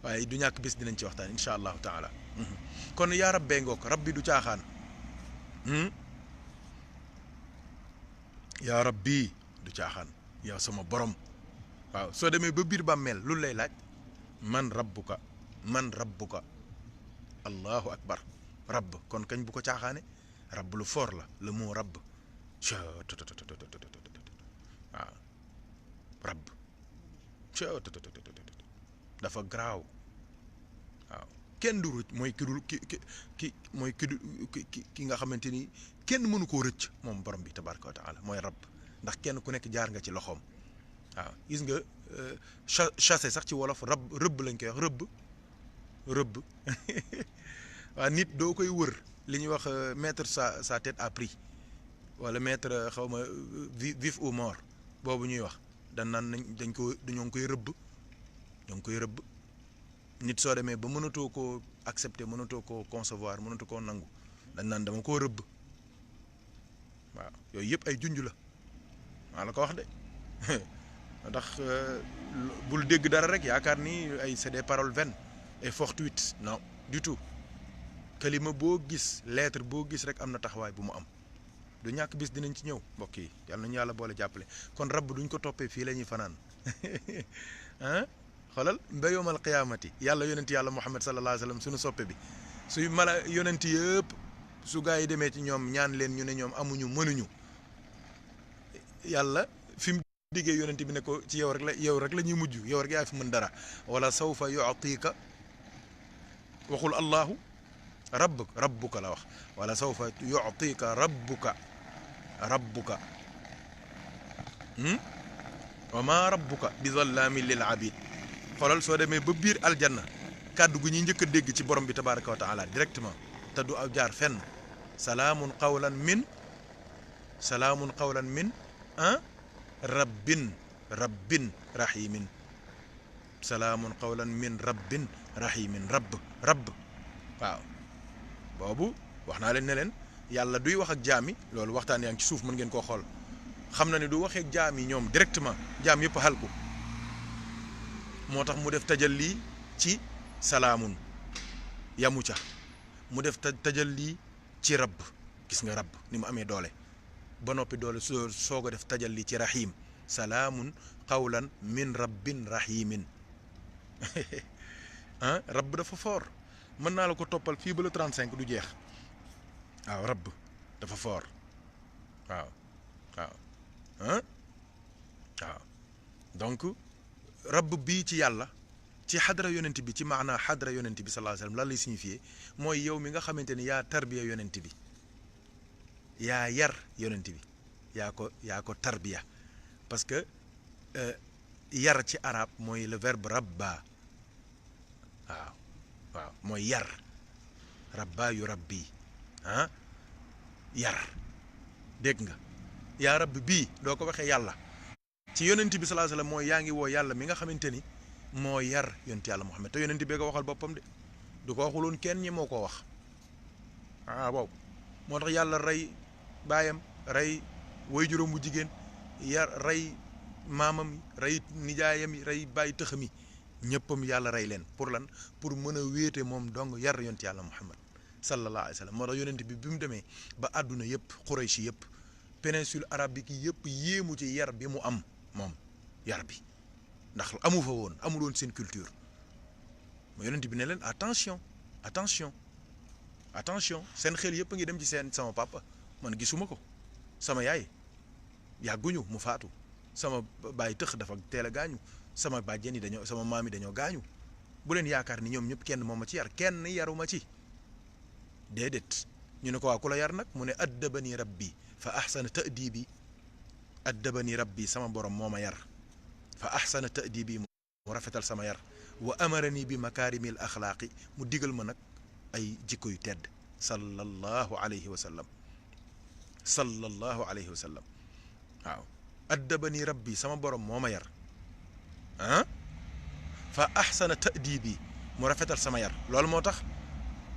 waaye du ñàkk bés dinañ ci waxtaan insha allahu taala kon yaa rabbee ngoog rabbi du caaxaan yaa rabbi du caaxaan yow sama borom waaw soo demee ba biir bàmmeel lu lay laaj man rabbuka allahu akbar rabb kon kañ bu ko caaxaane rabb lu foor la le mot rabb waaw rabb dafa garaaw waaw kenn du rëcc mooy ki nga xamante ni kenn mënu koo rëcc moom borom bi tabaraka wa taala mooy rabb ndax kenn ku nekk jaar nga ci loxoom waaw gis nga chassé sax ci wolof rëbb lañ koy wax rëbb waaw nit doo koy wër li ñuy wax mettre sa tête à prix wala mettre xaw ma vif ou mort boobu ñuy wax dañoo ngi koy rëbb nit soo demee ba mënatoo koo accepter mënatoo koo concevoir mënatoo koo nangu dañ naan dama koo rëbb waaw yooyu yëpp ay junj la maa la ko wax de ndax bul dégg dara rek yaakaar ni ay c'est des paroles vaines et fortuites non du tout kalima boo gis lettre boo gis rek am na taxawaay bu mu am du ñàkk bis dinañ ci ñëw mbokk yi yàlla nañu yàlla boole jàppale kon rabb duñ ko toppee fii la ñuy fanaan ah xoolal ba yowmal qiyaamati yàlla yonent yàlla muhammad sallallahu alayhi wa sallam suñu soppe bi suy mala yonent yëpp su gaa yi demee ci ñoom ñaan leen ñu ne ñoom amuñu mënuñu yàlla fi mu diggee yonent bi ne ko ci yow rek la ñuy mujj yow rek yaa fi mën dara wala sawfa yu'tika waxul allahu rabbuka la wax wala sawfa yu'tika rabbuka wa ma rabbuka bi zallamin lil abid xoolal soo demee ba biir aljanna kàddu gu ñuy njëkk a dégg ci borom bi tabaraka wa taala directement te du aw jaar fenn salaamun qawlan min rabbin rahimin salaamun qawlan min rabbin rahimin rabb waaw boobu wax naa leen ne leen yàlla duy wax ak jaam yi loolu waxtaan yaa ngi ci suuf mën ngeen koo xool xam na ne du waxee ak jaam yi ñoom directement jaam yëpp xal ko moo tax mu def tajalli ci salaamun yamu ca mu def tajalli ci rabb gis nga rabb ni mu amee doole ba noppi doole soog a def tajalli ci rahim salaamun qawlan min rabbin rahimin ah rabb dafa foor mën naa la ko toppal fii ba le 35 du jeex waaw rabb dafa foor waaw donc rabb bii ci yàlla ci xadra yonent bi ci maanaa xadra yonent bi sallallahu alayhi wasallam lan lay signifié mooy yow mi nga xamante ni yaa tarbiya yonent bi yaa yar yonent bi yaa ko tarbiya parce que yar ci arab mooy le verbe rabba waaw mooy yar rabba yu rabbi yar dégg nga yaa rabbi bii doo ko waxee yàlla ci yonent bi sallallahu alayhi wasallam mooy yaa ngi woo yàlla mi nga xamante ni moo yar yonent yàlla Muhammad te yonent bee ko waxal boppam de du ko waxuloon kenn ñi moo ko wax boobu moo tax yàlla rey baayam rey way juróom bu jigéen yar rey maamam rey nijaayam rey bàyyi tëxam yi ñëppam yàlla rey leen pour lan pour mën a wéete moom dong yar yonent yàlla muhammad sallallahu alayhi wa sallam moo tax yonent bi mu demee ba àdduna yëpp Quraysh yëpp péninsule arabique yi yëpp yéemu ci yar bi mu am moom yar bi ndax amu fa woon amul woon seen culture ma yonent bi ne leen attention attention attention seen xel yëpp a ngi dem ci seen sama papa man gisuma ko sama yaay yàgguñu mu faatu sama baay tëx dafa teel a gaañu sama bàjjen yi dañoo sama maam yi dañoo gaañu bu leen yaakaar ni ñoom ñëpp kenn moom ma ci yar kenn yaruma ci déedéet ñu ne ko waa ku la yar nag mu ne addabani rabbi fa ahsana ta'dibi addabani rabbi sama borom moo ma yar fa ahsana ta'dibi mu rafetal sama yar wa amarani bi makarimil axlaaqi mu digal ma nag ay jikko yu tedd sallallahu alayhi wa sallam sallallahu alayhi wa sallam waaw addabani rabbi sama borom moo ma yar ah fa ahsana ta'dibi mu rafetal sama yar loolu moo tax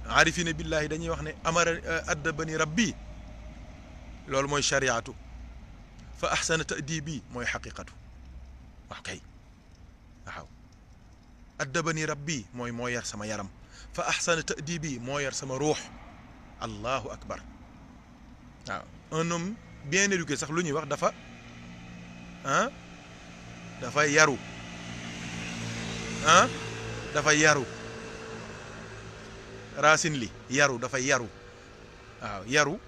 aarifina billahi dañuy wax ne amara addabani rabbi loolu mooy shariatu fa ahsana ta'dibi mooy xaqiqatu wax kay waaw addabani rabbi mooy moo yar sama yaram fa ahsana ta'dibi moo yar sama ruux allahu akbar waaw un homme bien éduqué sax lu ñuy wax dafa ah dafa yaru ah dafa yaru racine li yaru dafa yaru waaw yaru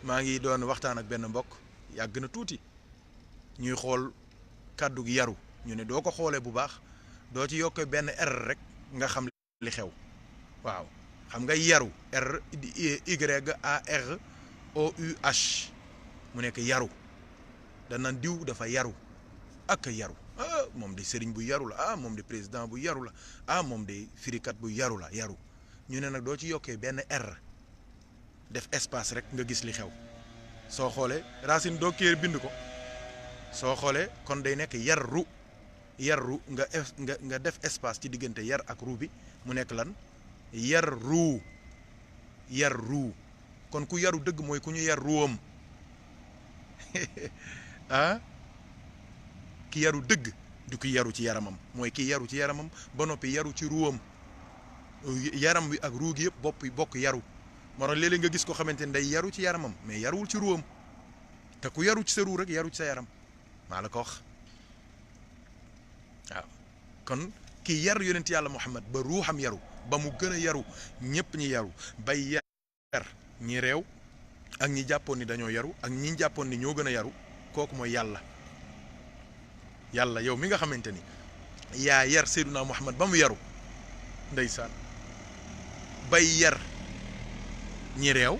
maa ngi doon waxtaan ak benn mbokk yàgg na tuuti ñuy xool kàddu gi yaru ñu ne doo ko xoolee bu baax doo ci yokkee benn R rek nga xam li xew waaw xam nga yaru R Y A R O U H mu nekk yaru danaan diw dafa yaru ak yaru ah moom de sëriñ bu yaru la ah moom de président bu yaru la ah moom de firikat bu yaru la yaru ñu ne nag doo ci yokkee benn R def espace rek nga gis li xew soo xoolee racine doo kéer bind ko soo xoolee kon day nekk yarru yarru nga def espace ci diggante yar ak ru bi mu nekk lan yarru yarru kon ku yaru dëgg mooy ku ñu yar ruwam ah ki yaru dëgg du ki yaru ci yaramam mooy ki yaru ci yaramam ba noppi yaru ci ruwam yaram wi ak ruu gi yëpp bokk yaru moo tax léeg-léeg nga gis ko xamante ne day yaru ci yaramam mais yaruwul ci ruwam te ku yaru ci sa ruu rek yaru ci sa yaram maa la ko wax waaw kon ki yar yonent yàlla Muhammad ba ruuxam yaru ba mu gën a yaru ñëpp ñi yaru bay yar ñi réew ak ñi jàppoon ni dañoo yaru ak ñi jàppoon ni ñoo gën a yaru kooku mooy yàlla yàlla yow mi nga xamante ni yaa yar Seydunaa Muhammad ba mu yaru ndeysaan bay yar ñi réew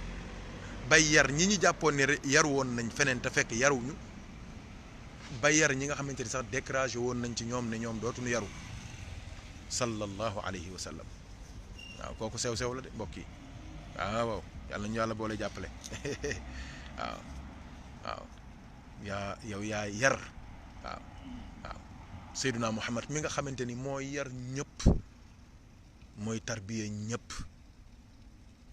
bay yar ñi jàppoon ni yaru woon nañ feneen te fekk yaruñu bay yar ñi nga xamante ni sax découragé woon nañ ci ñoom ne ñoom dootuñu yaru sallallahu alayhi wa sallam waaw kooku sew-sew la de mbokk yi waaw yàlla ñu yàlla boole jàppale waaw waaw yow yaa yar waaw waaw Seydunaa Muhammad mi nga xamante ni mooy yar ñëpp mooy tarbiya ñëpp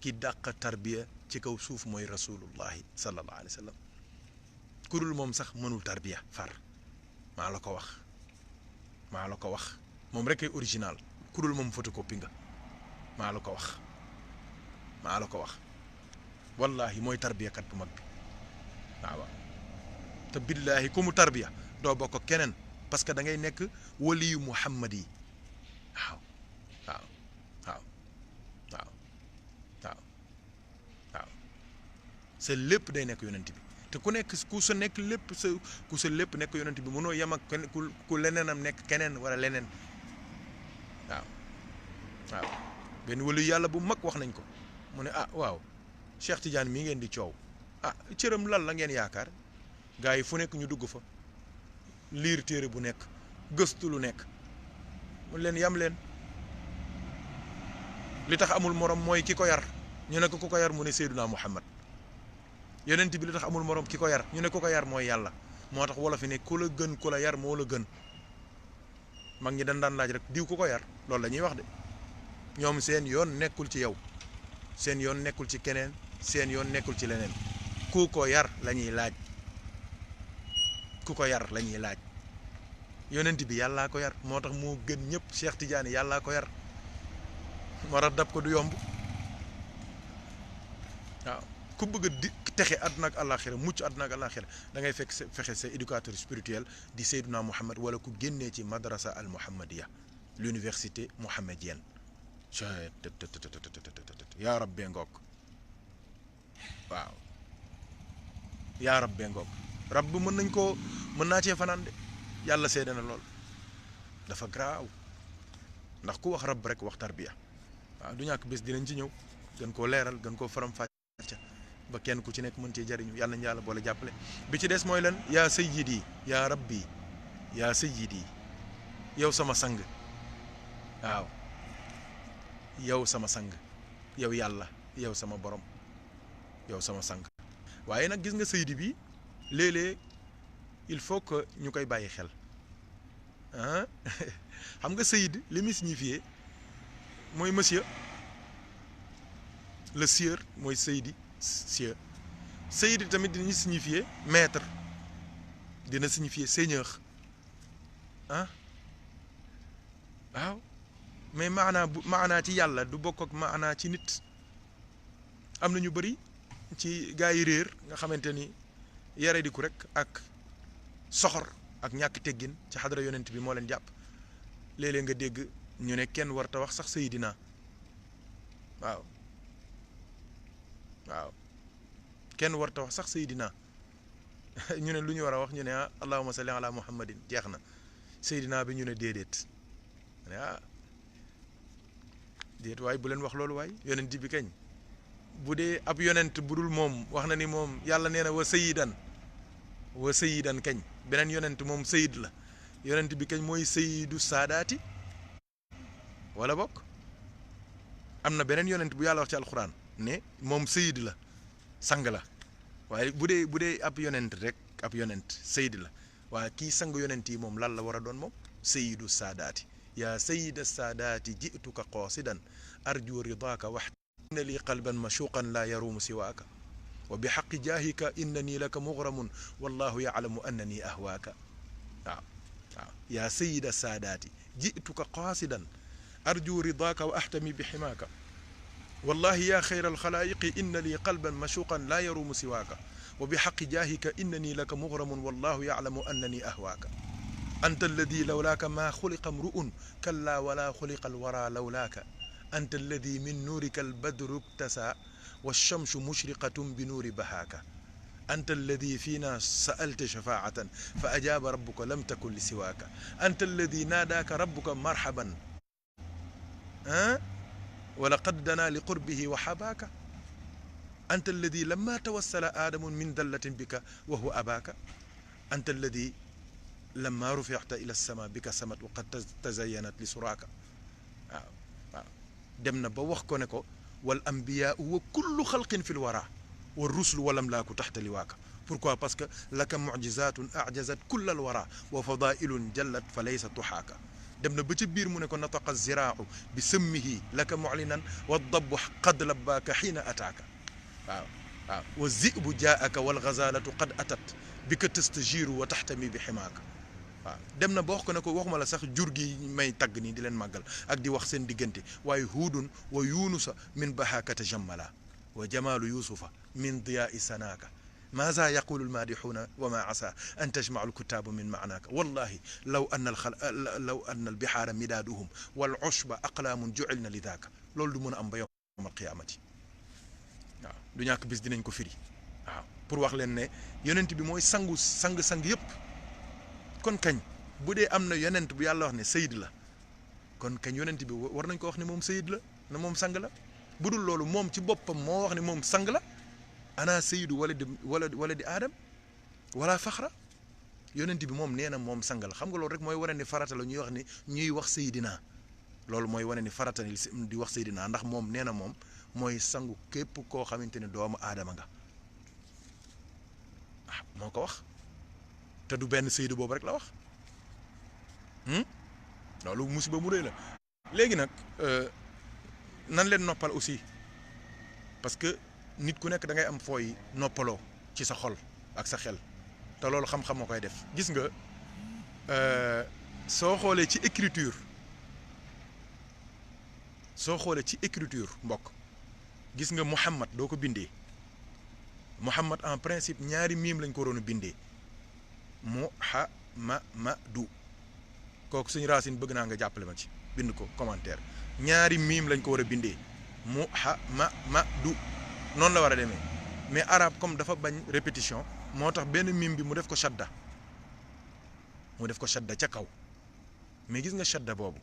ki dàq tarbiya ci kaw suuf mooy rasulullahi sallallahu alayhi wa sallam ku dul moom sax mënul tarbiya far maa la ko wax moom rek ay original ku dul moom photocopie nga maa la ko wax wallahi mooy tarbiyakat bu mag bi waaw te billaahi ku mu tarbiya doo bokk keneen parce que da ngay nekk waliyu muhammad yi waaw sa lépp day nekk yonent bi te ku nekk ku sa nekk lépp ku sa lépp nekk yonent bi mënoo yem ak ku leneenam nekk keneen wala leneen waaw benn waliyu yàlla bu mag wax nañ ko mu ne waaw Cheikh Tidiane mii ngeen di coow cëram lan la ngeen yaakaar gars yi fu nekk ñu dugg fa liir téere bu nekk gëstu lu nekk mu leen yam leen li tax amul morom mooy ki ko yar ñu ne ko ku ko yar mu ne Seydunaa Muhammad yonent bi li tax amul morom ki ko yar ñu ne ku ko yar mooy yàlla moo tax wolof yi ne ku la gën ku la yar moo la gën mag ñi dañ daan laaj rek diw ku ko yar loolu la ñuy wax de ñoom seen yoon nekkul ci yow seen yoon nekkul ci keneen seen yoon nekkul ci leneen ku ko yar la ñuy laaj ku ko yar la ñuy laaj yonent bi yàllaa ko yar moo tax moo gën ñëpp Cheikh Tidiane yàllaa ko yar moo tax dab ko du yomb waaw ku bëgg a di texe àdduna ak àllaaxira mucc àdduna ak àllaaxira da ngay fekk fexe sa éducateur spirituel di Seydina Muhammad wala ku génnee ci madrasa al muhammadiya l'université mohammedienne yaa rabbee ngoog waaw yaa rabbee ngoog rabb mën naa cee fanaan de yàlla seede na lool dafa garaaw ndax ku wax rabb rek wax tarbiya waaw du ñàkk bés dinañ ci ñëw gën koo leeral gën koo faram fàcce ba kenn ku ci nekk mën cee jariñu yàlla nañu yàlla boole jàppale bi ci des mooy lan yaa sayyidi yaa rabbi yaa sayyidi yow sama sang waaw yow sama sang yow yàlla yow sama borom yow sama sang waaye nag gis nga sayyidi bi léeg-léeg il faut que ñu koy bàyyi xel ah xam nga sayyid li muy signifié mooy monsieur le sieur mooy sayyidi sieur sayyid tamit dina signifié maître dina signifié seigneur ah waaw mais maanaa ci yàlla du bokk ak maanaa ci nit am na ñu bëri ci gaa yi réer nga xamante ni yare di ku rek ak soxor ak ñàkk teggin ci xadara yonent bi moo leen jàpp léeg-léeg nga dégg ñu ne kenn warta wax sax sayidina waaw waaw kenn warta wax sax sayidina ñu ne lu ñu war a wax ñu ne ah allahumma salli ala muhammadin jeex na sayidina bi ñu ne déedéet ne ah déet waaye bu leen wax loolu waay yonent bi kañ bu dee ab yonent bu dul moom wax na ni moom yàlla nee na wa sayidan kañ beneen yonent moom sayid la yonent bi kañ mooy sayidu saadaati wala bokk am na beneen yonent bu yàlla wax ci alxuraan ne moom sayid la sang la waaye bu dee ab yonent rek ab yonent sayid la waaye kii sang yonent yi moom lan la war a doon moom sayidu saadaati yaa sayida saadaati jituka qaasidan arju ridaaka wax inna lii qalban mashuqan laa yaruumu siwaaka wa bi xaqi jaahika innanii laka mughramun wallahu yaclamu annanii ahwaaka waaw waaw yaa sayida saadaati jituka qaasidan arju ridaaka wa ahtami bi ximaaka wallahi yaa xayra alxalaayiqi inna lii qalban mashuqan laa yaruumu siwaaka wa bi xaqi jaahika innanii laka mughramun wallahu yaclamu annanii ahwaaka anta alladi lawlaaka maa xuliqa mru'un kallaa wala xuliqa alwara lawlaaka anta alladi min nuurika albadru iktasaa والشمس مشرقة بنور بهاك أنت الذي فينا سألت شفاعة فأجاب ربك لم تكن لسواك أنت الذي ناداك ربك مرحبا ولقد دنا لقربه وحباك أنت الذي لما توسل آدم من دلة بك وهو أباك أنت الذي لما رفعت إلى السماء بك سمت وقد تزينت لسراك دمنا بوخ كونكو والأنبياء وكل خلق في الورى والرسل والأملاك تحت لواك pourquoi parce que لك معجزات أعجزت كل الورى وفضائل جلت فليس تحاك dem na ba ca biir mu ne ko nataqa ziraahu bi sëmmihi laka mu'linan والضب قد لباك حين أتاك waaw waaw والذئب جاءك والغزالة قد أتت بك تستجير وتحتمي بحماك waaw dem na ba wax ko ne ko waxuma la sax jur gi may tagg nii di leen màggal ak di wax seen diggante waaye huudun wa yunusa min bahaakata jammala wa jamaalu yusufa min diyaai sanaaka maaza yaqulu almaadixuuna wa ma asa an tajmacu alkutaabu min maanaaka wallahi law anna albihaara midaaduhum wal ushba aqlaamun jucilna li daaka loolu du mën a am ba yowm alqiyaamati waaw du ñàkk bis dinañ ko firi waaw pour wax leen ne yonent bi mooy sang yëpp kon kañ bu dee am na yonent bu yàlla wax ne sayid la kon kañ yonent bi war nañ ko wax ne moom sayid la na moom sang la bu dul loolu moom ci boppam moo wax ne moom sang la ana sayidu wala di aadam wala faxra yonent bi moom nee na moom sang la xam nga loolu rek mooy wane ni farata la ñuy wax sayidina loolu mooy wane ni farata di wax sayidina ndax moom nee na moom mooy sangu képp koo xamante ne doomu aadama nga moo ko wax te du benn saydu boobu rek la wax loolu musiba mu rëy la léegi nag nan leen noppal aussi parce que nit ku nekk da ngay am fooy noppaloo ci sa xol ak sa xel te loolu xam-xam moo koy def. gis nga soo xoolee ci écriture mbokk, gis nga Muhammad doo ko bindee Muhammad en principe ñaari miim lañ ko waroon a bindee Muhammadu kooku suñu racine bëgg naa nga jàppale ma ci bind ko commentaire. ñaari miim lañ ko war a bindee Muhammadu noonu la war a demee, mais arabe comme dafa bañ répétition moo tax benn miim bi mu def ko shadda ca kaw. mais gis nga shadda boobu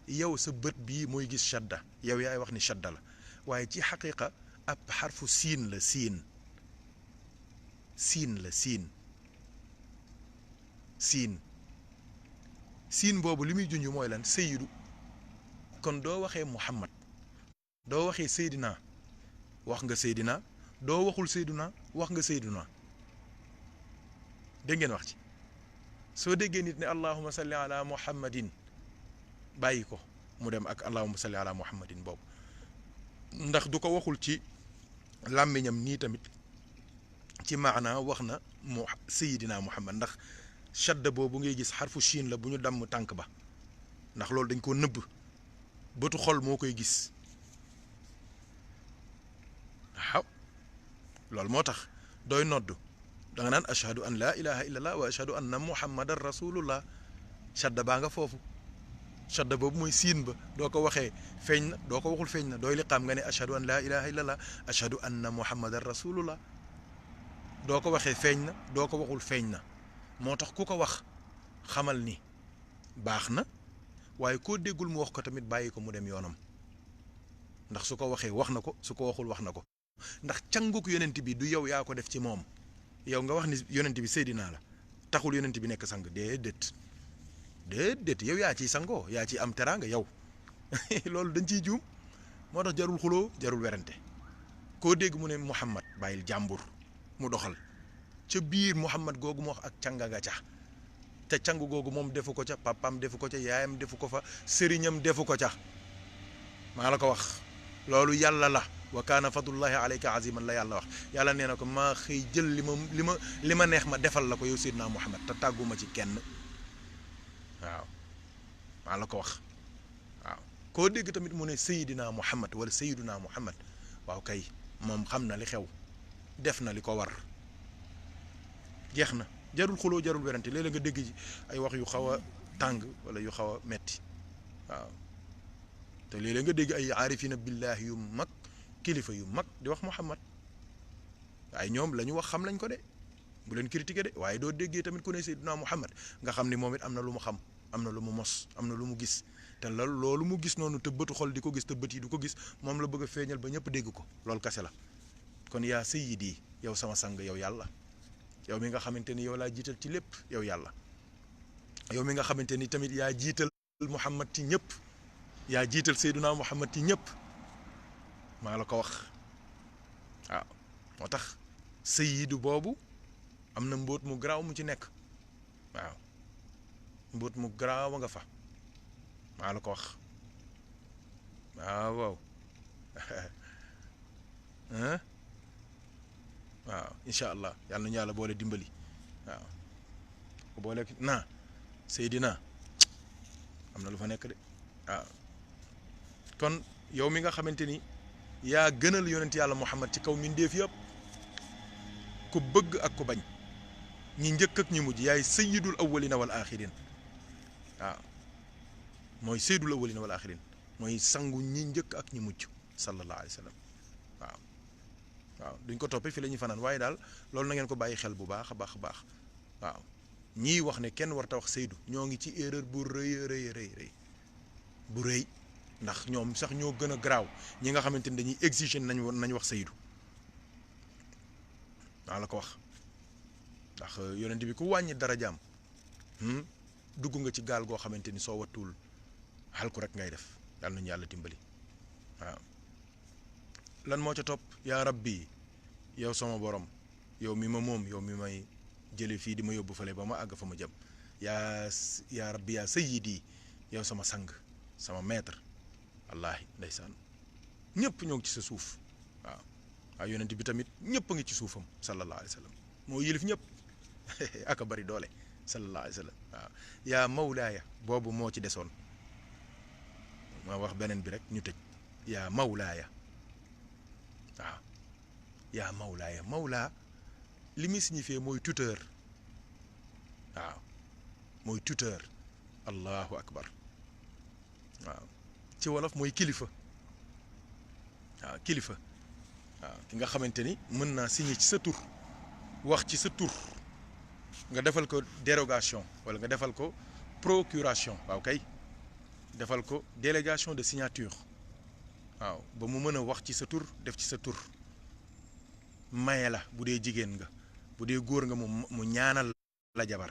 yow sa bët bii mooy gis shadda, yow yaay wax ni shadda la, waaye ci xaqiqa ab xarfu siin la, siin boobu li muy junj mooy lan? sayyidu. kon doo waxee Muhammad, doo waxee Seydina, wax nga Seydina, doo waxul Seydina, wax nga Seydina. dégg ngeen wax ci. soo déggee nit ne allahumma salli ala muhammadin, bàyyi ko mu dem ak allahumma salli ala muhammadin boobu, ndax du ko waxul ci làmmiñam nii tamit ci maana wax na mu Seydina Muhammad, ndax shadda boobu ngay gis xarfu shiin la bu ñu damm tànk ba, ndax loolu dañ ko nëbb, bëtu xol moo koy gis. waaw loolu moo tax dooy nodd da nga naan ashhadu an laa ilaha illallah wa ashhadu anna muhammadan rasulullah, shadda baa nga foofu. shadda boobu mooy siin ba, doo ko waxee feeñ na, doo ko waxul feeñ na, dooy liqaam nga ne ashhadu an laa ilaha illallah ashhadu anna muhammadan rasulullah, doo ko waxee feeñ na, doo ko waxul feeñ na. moo tax ku ko wax xamal ni baax na, waaye koo déggul mu wax ko tamit bàyyi ko mu dem yoonam, ndax su ko waxee wax na ko, su ko waxul wax na ko. ndax canguk yonent bi du yow yaa ko def ci moom. yow nga wax ni yonent bi Seydina la taxul yonent bi nekk sang, déedéet yow yaa ciy sangoo, yaa ciy am teraanga yow. loolu dañ ciy juum. moo tax jarul xuloo, jarul werante. koo dégg mu ne Muhammad bàyyil jàmbur mu doxal ca biir Muhammad googu mu wax ak canga nga ca, te cang googu moom defu ko ca, papam defu ko ca, yaayam defu ko fa, sëriñam defu ko ca. maa la ko wax. loolu yàlla la. wa kaana fadlullahi alayka aziman la yàlla wax. yàlla nee na ko maa xëy jël li ma neex ma defal la ko yow Seydina Muhammad te tàgguma ci kenn. waaw maa la ko wax. waaw koo dégg tamit mu ne Seydina Muhammad wala Seydina Muhammad, waaw kay moom xam na li xew, def na li ko war, jeex na. jarul xuloo, jarul werante. léeg-léeg nga dégg ji ay wax yu xaw a tàng wala yu xaw a metti. waaw te léeg-léeg nga dégg ay aarifina billahi yu mag, kilifa yu mag di wax Muhammad, waaye ñoom la ñu wax xam lañ ko de, bu leen critiquer de, waaye doo déggee tamit ku ne Seydina Muhammad nga xam ni moom it am na lu mu xam, am na lu mu mos, am na lu mu gis, te loolu mu gis noonu te bëtu xol di ko gis te bët yi du ko gis, moom la bëgg a feeñal ba ñëpp dégg ko. loolu kase la. kon yaa sayyidi, yow sama sang, yow yàlla, yow mi nga xamante ni yow laa jiital ci lépp, yow yàlla, yow mi nga xamante ni tamit yaa jiital Muhammad ci ñëpp, yaa jiital Seydina Muhammad ci ñëpp, maa la ko wax. waaw moo tax sayyidu boobu am na mbóot mu garaaw mu ci nekk. waaw mbóot mu garaaw nga fa, maa la ko wax. waaw waaw waaw incha allah yàlla nañu yàlla boole dimbali. waaw ko boole naa Seydina am na lu fa nekk de. waaw kon yow mi nga xamante ni yaa gënal yonent yàlla Muhammad ci kaw mindeef yëpp, ku bëgg ak ku bañ, ñi njëkk ak ñi mujj, yaay sayyidul awwalina wal axirin. waaw mooy sayyidul awwalina wal axirin, mooy sangu ñi njëkk ak ñi mujj sallallahu alayhi wa sallam. waaw waaw duñ ko toppee fi la ñuy fanaan, waaye daal loolu na ngeen ko bàyyi xel bu baax a baax a baax. waaw ñii wax ne kenn warta wax Seydou ñoo ngi ci erreur bu rëy rëy bu rëy, ndax ñoom sax ñoo gën a garaaw ñi nga xamante ni dañuy exiger nañ wax Seydou. waa la ko wax, ndax yonent bi ku wàññi darajaam dugg nga ci gaal goo xamante ni soo wattuwul xalku rek ngay def. yàlla nañu yàlla dimbali. waaw lan moo ca topp? yaa rabbi, yow sama borom, yow mi ma moom, yow mi may jële fii di ma yóbbu fale ba ma àgg fa ma jëm. yaa rabbi yaa sayyidi, yow sama sang, sama maître. wallaahi ndeysaan ñëpp ñoo ngi ci sa suuf. waaw waaye yonent bi tamit ñëpp a ngi ci suufam sallallahu alayhi wa sallam, moo yilif ñëpp. aka bari doole sallallahu alayhi wa sallam waaw yaa mawlaaya boobu moo ci desoon ma wax beneen bi rek ñu tëj yaa mawlaaya waaw yaa mawlaaya mawlaa li muy signifié mooy tuteur waaw mooy tuteur allahu akbar waaw ci wolof mooy kilifa waaw kilifa waaw ki nga xamante ni mën naa signé ci sa tur wax ci sa tur nga defal ko dérogation wala nga defal ko procuration waaw kay defal ko délégation de signature waaw ba mu mën a wax ci sa tur def ci sa tur maye la bu dee jigéen nga bu dee góor nga mu ñaanal la jabar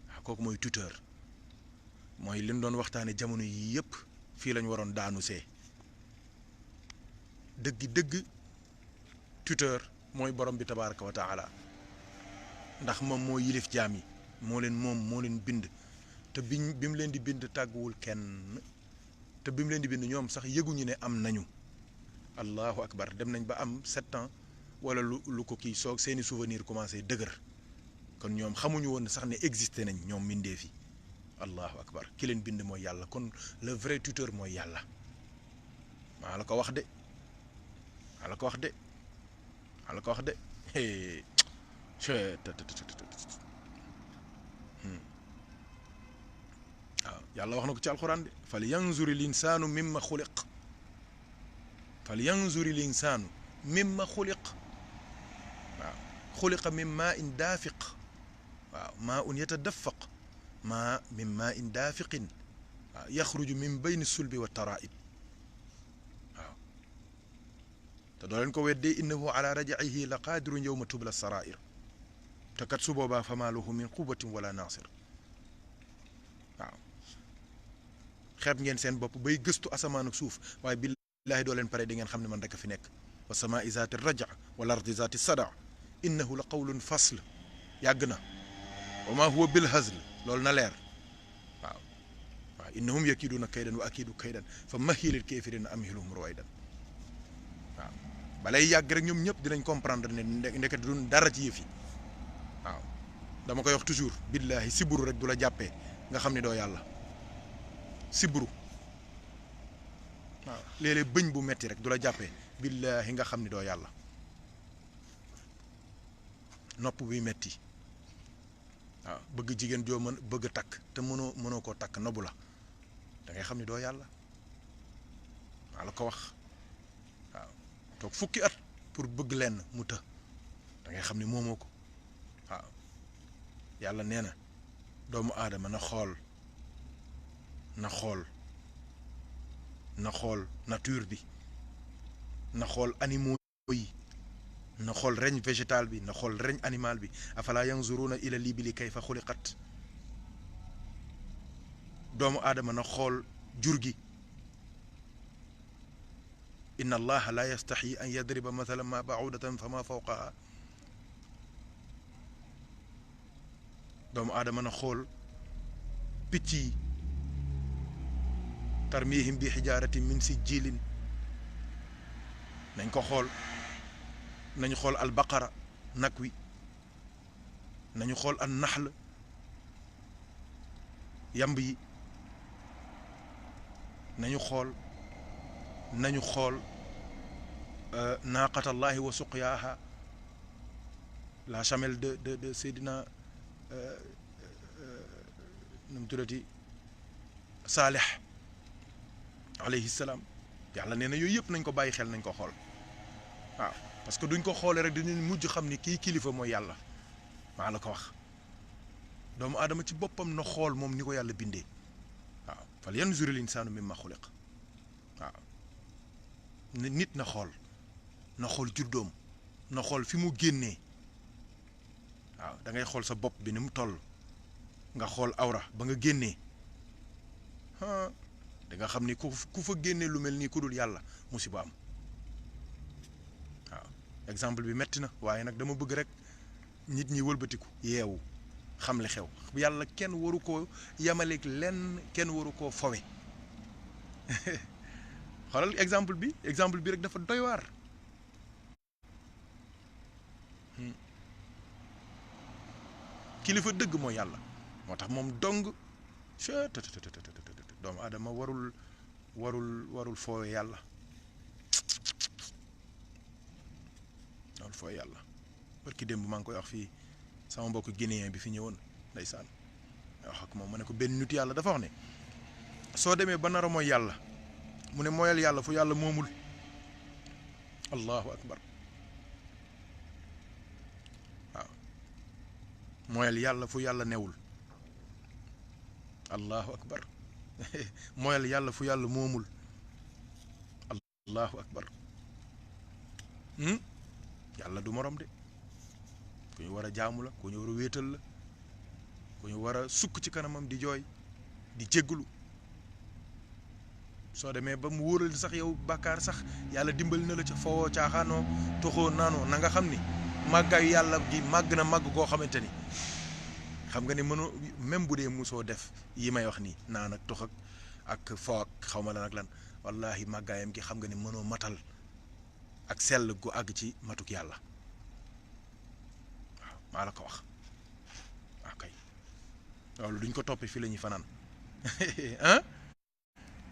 waaw kooku mooy tuteur mooy li ñu doon waxtaane jamono yii yëpp fii lañ waroon daanu see dëgg tuteur mooy borom bi tabaraka wa taala ndax moom moo yilif jaam yi moo leen bind te bi mu leen di bind tàgguwul kenn te bi mu leen di bind ñoom sax yëguñu ne am nañu allahu akbar dem nañ ba am 7 ans wala lu ko kii soog seeni souvenir commencé dëgër kon ñoom xamuñu woon sax ne existé nañ ñoom mbindee fi allahu akbar ki leen bind mooy yàlla kon le vrai tuteur mooy yàlla maa la ko wax de waaw yàlla wax na ko ci alxuraan de fal yanzuri linsaanu mimma xuliq waaw xuliqa min maa in daafiq waaw maa un yatadaffaq maa min maa in daafiqin waaw yaxruju min bayni sulbi wa taraa'ib waaw te doo leen ko weddee innahu ala raji'ihi la qaadirun yawma tubla saraa'ir te kat su boobaa fa maa lahu min quwwatin wala naasir waaw xeeb ngeen seen bopp bay gëstu asamaan ak suuf waaye billaahi doo leen pare di ngeen xam ne man rek a fi nekk wa samaa'i zaati raja wal ardi zaati sada innahu la qawlun fasl yàgg na wa maa huwa bil hazl loolu na leer waaw innahum yakiiduuna kaydan wa akiidu kaydan fa mahhilil kaafiriina amhilhum ruwaydan waaw balay yàgg rek ñoom ñëpp dinañ comprendre ne ndeket du dara ci yëf yi waaw dama koy wax toujours billaahi siburu rek du la jàppee nga xam ne doo yàlla siburu waaw léeg-léeg bëñ bu metti rek du la jàppee billaahi nga xam ne doo yàlla nopp buy metti waaw bëgg jigéen joo mën bëgg takk te mënoo koo takk nobu la da ngay xam ne doo yàlla maa la ko wax waaw toog fukki at pour bëgg lenn mu të da ngay xam ne moomoo ko waaw yàlla nee na doomu aadama na xool nature bi na xool animaux yi na xool règne végétal bi na xool règne animal bi afala yanzuruna ila libili kayfa xuliqat doomu aadama na xool jur gi inna allaha la yastaxyi an yadriba mathalan ma ba'udatan fa ma fawqaha doomu aadama na xool picc yi tarmihim bi xijaaratin min sijjilin nañ ko xool nañu xool albaqara nag wi nañu xool an naxl yamb yi nañu xool naaqatallahi wa suqyaaha la chamelle de Seydina nu mu tuddati Saalix alayhi salaam yàlla nee na yooyu yëpp nañ ko bàyyi xel nañ ko xool waaw parce que duñ ko xoolee rek dañu mujj xam ni kii kilifa mooy yàlla maa la ko wax doomu aadama ci boppam na xool moom ni ko yàlla bindee waaw fal yanzuril insaanu mimma xuliq waaw nit na xool juddoom na xool fi mu génnee waaw da ngay xool sa bopp bi ni mu toll nga xool awra ba nga génnee da nga xam ni ku fa génnee lu mel nii ku dul yàlla musiba am waaw exemple bi metti na waaye nag dama bëgg rek nit ñi wëlbatiku yeewu xam li xew yàlla kenn waru koo yamaleeg lenn kenn waru koo fowe xoolal exemple bi rek dafa doy waar kilifa dëgg mooy yàlla moo tax moom dong doomu aadama warul foowe yàlla warul foowe yàlla barki démb maa ngi koy wax fii sama mbokk guinéen bi fi ñëwoon ndeysaan wax ak moom ma ne ko benn nit yàlla dafa wax ne soo demee ba nar a mooy yàlla mu ne mooyal yàlla fu yàlla moomul allahu akbar waaw mooyal yàlla fu yàlla newul allahu akbar mooyal yàlla fu yàlla moomul allahu akbar yàlla du morom de ku ñu war a jaamu la ku ñu war a wéetal la ku ñu war a sukk ci kanamam di jooy di jéggulu soo demee ba mu wóoral sax yow bàkkaar sax yàlla dimbali na la ca fowoo caaxaanoo toxoo naanoo na nga xam ni màggaayu yàlla gi màgg na màgg koo xamante ni xam nga ni mënoo même bu dee musoo def yi may wax nii naan ak tox ak foo ak xaw ma lan ak lan wallahi màggaayam gi xam nga ni mënoo matal ak sell gu àgg ci matuk yàlla waaw maa la ko wax waaw kay loolu duñ ko toppee fii la ñuy fanaan ah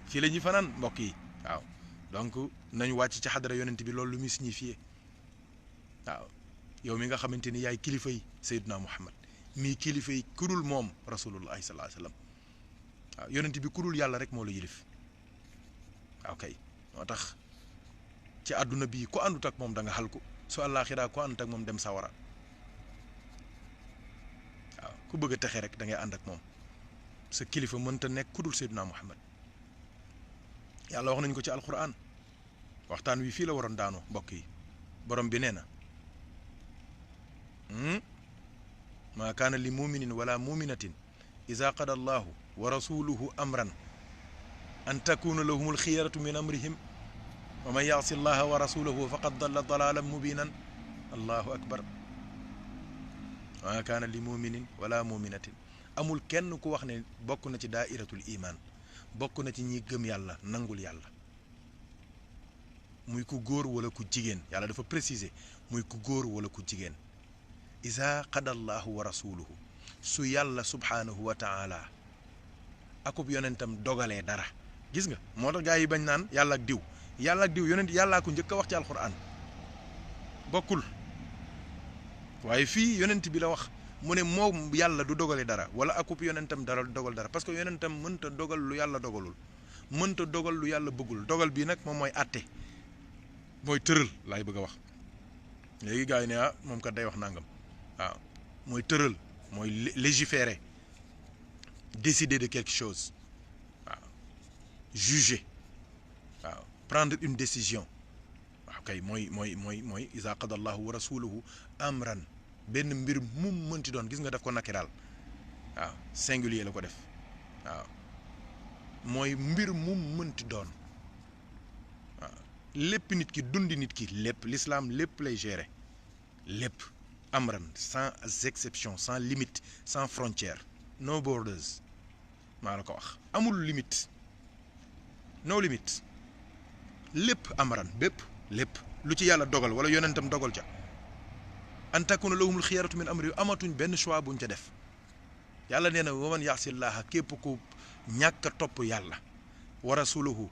fii la ñuy fanaan mbokk yi waaw donc nañu wàcc ci xadara yonent bi loolu lu muy signifié waaw yow mi nga xamante ni yaay kilifa yi Seydina Muhammad mii kilifa yi kudul moom rasulullahi sallallahu alayhi wasallam waaw yonent bi kudul yàlla rek moo la yilif waaw kay moo tax ci àdduna bii ku àndut ak moom da nga xalku su àllaaxiraa ku àndut ak moom dem sawara waaw ku bëgg a texe rek da ngay ànd ak moom sa kilifa mënta nekk kudul Seydina Muhammad yàlla wax nañ ko ci alquran waxtaan wi fii la waroon daanoo mbokk yi borom bi nee na maa kaana li muminin wala muminatin ida qada allahu wa rasuluhu amran an takuna lahumul xiyaratu min amrihim wa man yaasi allaha wa rasulahu faqad dalla dalalan mubinan allahu akbar maa kaana li muminin wala muminatin amul kenn ku wax ne bokk na ci daairatul iman bokk na ci ñi gëm yàlla nangul yàlla muy ku góor wala ku jigéen yàlla dafa préciser muy ku góor wala ku jigéen isa qada allahu wa rasuluhu su yàlla subhanahu wa taala akub yonentam dogalee dara gis nga moo tax gaa yi bañ naan yàlla ak diw yonent yàllaa ko njëkk a wax ci alquran bokkul waaye fii yonent bi la wax mu ne moom yàlla du dogale dara wala akub yonentam dara dogal dara parce que yonentam mënta dogal lu yàlla dogalul mënta dogal lu yàlla bëggul dogal bii nag moom mooy àtte mooy tëral laay bëgg a wax léegi gars yi ne ah moom kat day wax nangam waaw mooy tëral mooy légiférer décider de quelque chose waaw juger waaw prendre une décision waaw kay mooy iza qada allahu wa rasuluhu amran benn mbir mum mënti doon gis nga def ko nakiraal waaw singulier la ko def waaw mooy mbir mum mënti doon waaw lépp nit ki dundi nit ki lépp l'islam lépp lay gérer lépp amran sans exception sans limite sans frontière no borders maa la ko wax amul limite no limite lépp amran bépp lépp lu ci yàlla dogal wala yonentam dogal ca an takuna lahumul xiyaratu min amri amatuñ benn choix buñ ca def yàlla nee na waman yaasillaha képp ku ñàkk a topp yàlla wa rasuluhu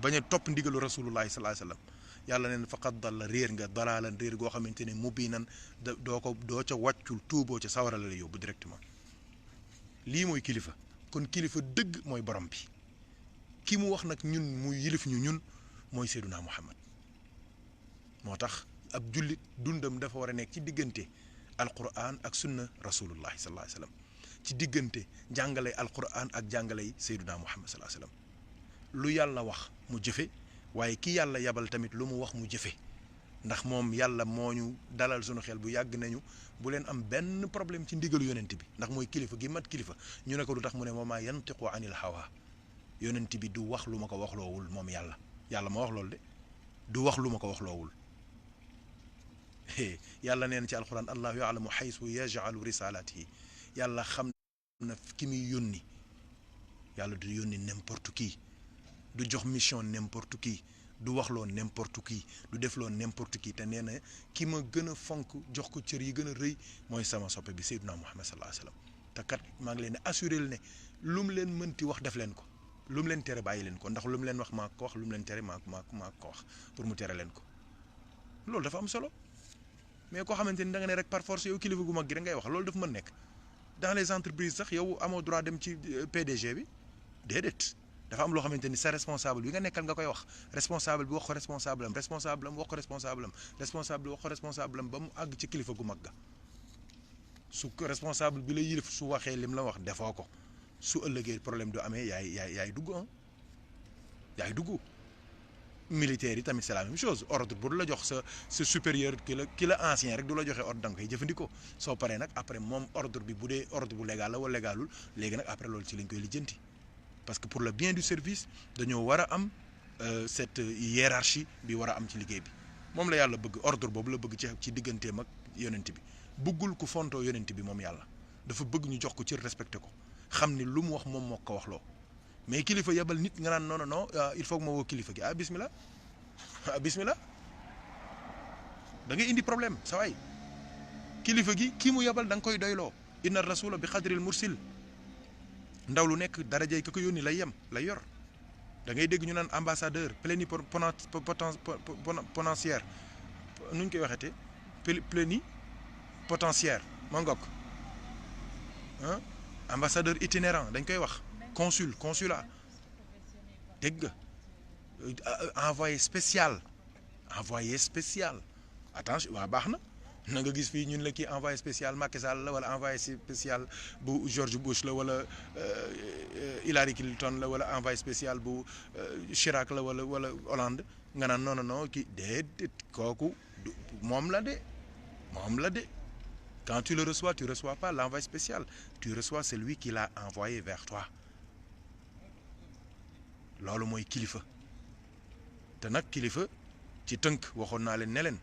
bañ a topp ndigalu rasulullahi sallallahu alayhi wasallam yàlla nee na faqad dalla réer nga dalaalan réer goo xamante ne mubinan doo ca wàccul tuuboo ca sawara la yóbbu directement lii mooy kilifa kon kilifa dëgg mooy borom bi ki mu wax nag ñun mu yilif ñu ñun mooy Seydunaa Muhammad moo tax ab jullit dundam dafa war a nekk ci diggante alquran ak sunna rasulullahi sallallahu alayhi wasallam ci diggante jàngale alquran ak jàngale Seydunaa Muhammad sallallahu alayhi wasallam lu yàlla wax mu jëfe waaye ki yàlla yabal tamit lu mu wax mu jëfe ndax moom yàlla moo ñu dalal sunu xel bu yàgg nañu bu leen am benn problème ci ndigalu yonent bi ndax mooy kilifa gi mat kilifa ñu ne ko lu tax mu ne wa maa yantiqu anil hawa yonent bi du wax lu ma ko waxloowul moom yàlla ma wax loolu de du wax lu ma ko waxloowul yàlla neen ci alquran allahu yaalamu xaysu yaj'alu risalatihi yàlla xam na ki muy yónni yàlla du yónni n'importe qui du jox mission n'importe qui du wax loo n'importe qui du def loo n'importe qui te nee na ki ma gën a fonk jox ko cër yi gën a rëy mooy sama soppe bi Seydina Muhammad sallallahu alayhi wasallam te kat maa ngi leen di assuré ne lu mu leen mënti wax def leen ko lu mu leen tere bàyyi leen ko ndax lu mu leen wax maa ko wax lu mu leen tere maa ko wax pour mu tere leen ko loolu dafa am solo mais koo xamante ni da nga ne rek par force yow kilifa gu mag gi da ngay wax loolu dafa mën nekk dans les entreprises sax yow amoo droit dem ci PDG bi déedéet dafa am loo xamante ni sa responsable bi nga nekkal nga koy wax responsable bi wax ko responsable am responsable am wax ko responsable am responsable bi wax ko responsable am ba mu àgg ci kilifa gu mag ga su ko responsable bi la yilif su waxee lim la wax defoo ko su ëllëgee problème du amee yaay dugg ah yaay dugg militaire yi tamit c'est la même chose ordre bu la jox sa supérieur ki la ancien rek du la joxe ordre da nga koy jëfandikoo soo paree nag après moom ordre bi bu dee ordre bu légal la wala légalul léegi nag après loolu ci lañ koy lijjanti parce que pour le bien du service dañoo war a am cette hiérarchie bi war a am ci liggéey bi moom la yàlla bëgg ordre boobu la bëgg ci digganteem ak yonent bi bëggul ku fontoo yonent bi moom yàlla dafa bëgg ñu jox ko ci respecté ko xam ni lu mu wax moom moo ko wax loo mais kilifa yabal nit nga naan non il faut que ma woo kilifa gi bismillah bismillah da ngay indi problème sa waay kilifa gi kii mu yabal da nga koy doyloo inna rasula bi xadril mursil ndaw lu nekk darajey ka ko yónni lay yem lay yor da ngay dégg ñu naan ambassadeur plénipotentiaire nu ñu koy waxeete plénipotentiaire ma ngokk ambassadeur itinérant dañ koy wax consulat dégg nga envoyé spécial attention waa baax na nga gis fii ñun la kii envoyé spécial Macky Sall la wala envoyé spécial bu George Bush la wala Hillary Clinton la wala envoyé spécial bu Chirac la wala Hollande nga naan non kii déedéet kooku moom la de quand tu le reçois tu reçois pas l'envoyé spécial tu reçois celui qui l'a envoyé vers toi loolu mooy kilifa te nag kilifa ci tënk waxoon naa leen ne leen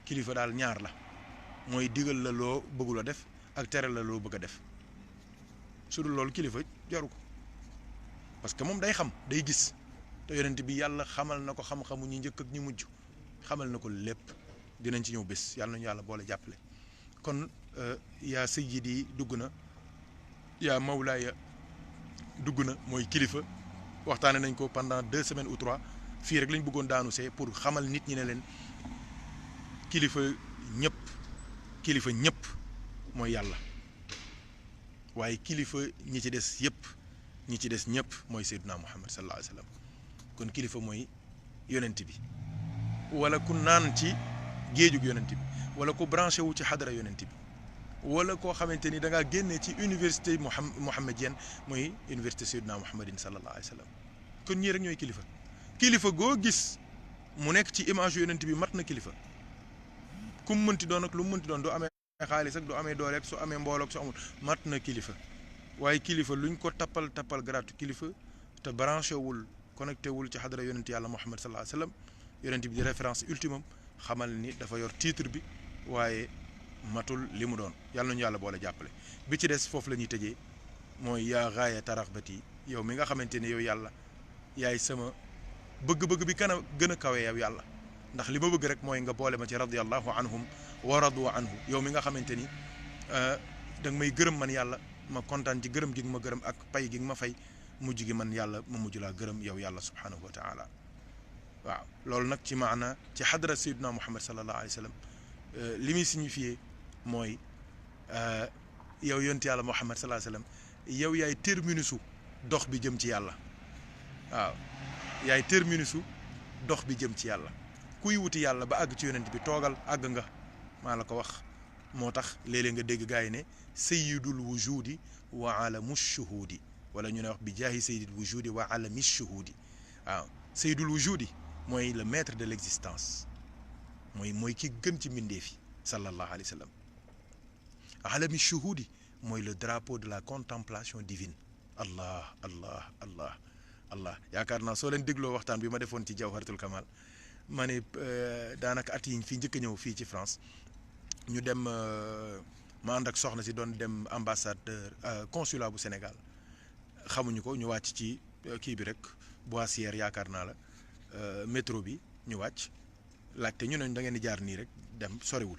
kilifa daal ñaar la mooy digal la loo bëggul a def ak tere la loo bëgg a def su dul loolu kilifa jaru ko parce que moom day xam day gis te yonent bi yàlla xamal na ko xam-xamu ñi njëkk ak ñi mujj xamal na ko lépp dinañ ci ñëw bés yàlla nañu yàlla boole jàppale kon yaa sayyidi dugg na yaa mawlaaya dugg na mooy kilifa waxtaane nañ ko pendant 2 semaines ou 3 fii rek lañ bëggoon daanu see pour xamal nit ñi ne leen kilifa ñëpp mooy yàlla waaye kilifa ñi ci des ñëpp mooy Seydina Muhammad sallallahu alayhi wa sallam kon kilifa mooy yonent bi wala ku naan ci géejug yonent bi wala ku branché wu ci xadara yonent bi wala koo xamante ni da ngaa génnee ci université muhammadienne mooy université Seydina Muhammadin sallallahu alayhi wa sallam kon ñii rek ñooy kilifa goo gis mu nekk ci image yonent bi mat na kilifa ku mu mënti doon ak lu mu mënti doon doo amee xaalis ak doo amee doole ak su amee mbooloo ak su amul mat na kilifa waaye kilifa luñ ko tappal gratu kilifa te branché wul connecté wul ci xadara yonent yàlla Muhammad sallallahu alayhi wa sallam yonent bi di référence ultimum xamal ni dafa yor titre bi waaye matul li mu doon yàlla nañu yàlla boole jàppale bi ci des foofu la ñuy tëjee mooy yaa gaaya taraxbati yow mi nga xamante ne yow yàlla yaay sama bëgg-bëgg bi gën a kawe yow yàlla ndax li ma bëgg rek mooy nga boole ma ci radiyallahu anhum wa radu anhu yow mi nga xamante ni da nga may gërëm man yàlla ma kontaan ci gërëm gi nga ma gërëm ak pay gi nga ma fay mujj gi man yàlla ma mujj laa gërëm yow yàlla subhanahu wa taala waaw loolu nag ci maana ci xadra sayyidina Muhammad sallallahu alayhi wa sallam li muy signifié mooy yow yonent yàlla Muhammad sallallahu alayhi wa sallam yow yaay terminusu dox bi jëm ci yàlla waaw yaay terminusu dox bi jëm ci yàlla kuy wuti yàlla ba àgg ci yonent bi toogal àgg nga maa la ko wax moo tax léeg-léeg nga dégg gars yi ne sayyidul wujudi wa alamu shuhudi wala ñu ne wax bi jaahi sayyidul wujudi wa alami shuhudi waaw sayyidul wujudi mooy le maître de l'existence mooy ki gën ci mbindeef yi sallallahu alayhi wa sallam alami shuhudi mooy le drapeau de la contemplation divine allah yaakaar naa soo leen dégloo waxtaan bi ma defoon ci jawharatul kamal ma ne daanaka at yi fi njëkk a ñëw fii ci France ñu dem ma ànd ak soxna si doon dem ambassadeur consulat bu Sénégal xamuñu ko ñu wàcc ci kii bi rek Boissière yaakaar naa la métro bi ñu wàcc laajte ñu ne da ngeen di jaar nii rek dem soriwul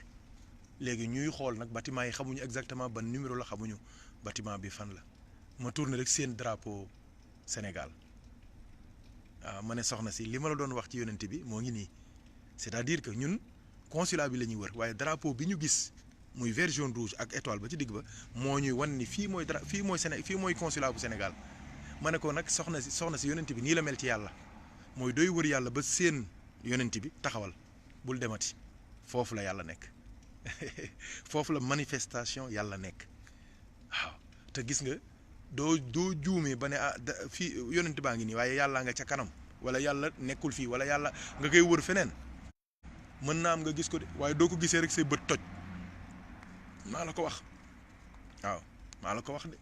léegi ñuy xool nag bâtiment yi xamuñu exactement ban numéro la xamuñu bâtiment bi fan la ma tourné rek seen drapeau Sénégal waaw ma ne soxna si li ma la doon wax ci yonent bi moo ngi nii c'est-à-dire que ñun consulat bi la ñuy wër waaye drapeau bi ñu gis muy vert jaune rouge ak étoile ba ci digg ba moo ñuy wan ni fii mooy fii mooy consulat bu Sénégal ma ne ko nag soxna si yonent bi nii la mel ci yàlla mooy doy wër yàlla ba seen yonent bi taxawal bul demati foofu la yàlla nekk foofu la manifestation yàlla nekk waaw te gis nga doo juumee ba ne fii yonent baa ngi nii waaye yàlla nga ca kanam wala yàlla nekkul fii wala yàlla nga koy wër feneen mën naa am nga gis ko de waaye doo ko gisee rek say bët toj maa la ko wax waaw maa la ko wax de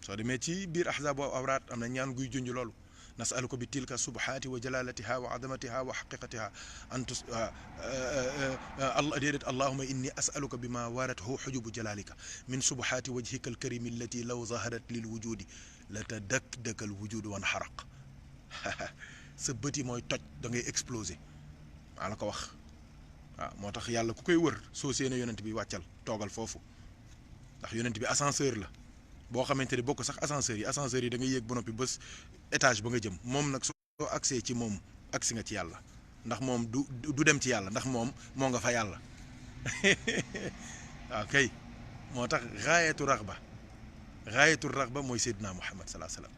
soo demee ci biir ahzab wa awraat am na ñaan guy junj loolu nasaluka bi tilka subhaati wa jalalatiha wa azamatiha wa xaqiqatiha an tus déedéet allahuma inni asaluka bi ma waarathu xujubu jalalika min subhaati wajhika alkarimi allati law zaharat lil wujudi la tadakdaka al wujudu wan xaraq sa bët yi mooy toj da ngay exploser maa la ko wax waaw moo tax yàlla ku koy wër soo séenee yonent bi wàccal toogal foofu ndax yonent bi ascenseur la boo xamante ne bokk sax ascenseur yi da ngay yéeg ba noppi bés étage ba nga jëm moom nag soo accès ci moom agsi nga ci yàlla ndax moom du dem ci yàlla ndax moom moo nga fa yàlla waaw kay moo tax gaayatu raxba mooy Seydina Muhammad salaa salaam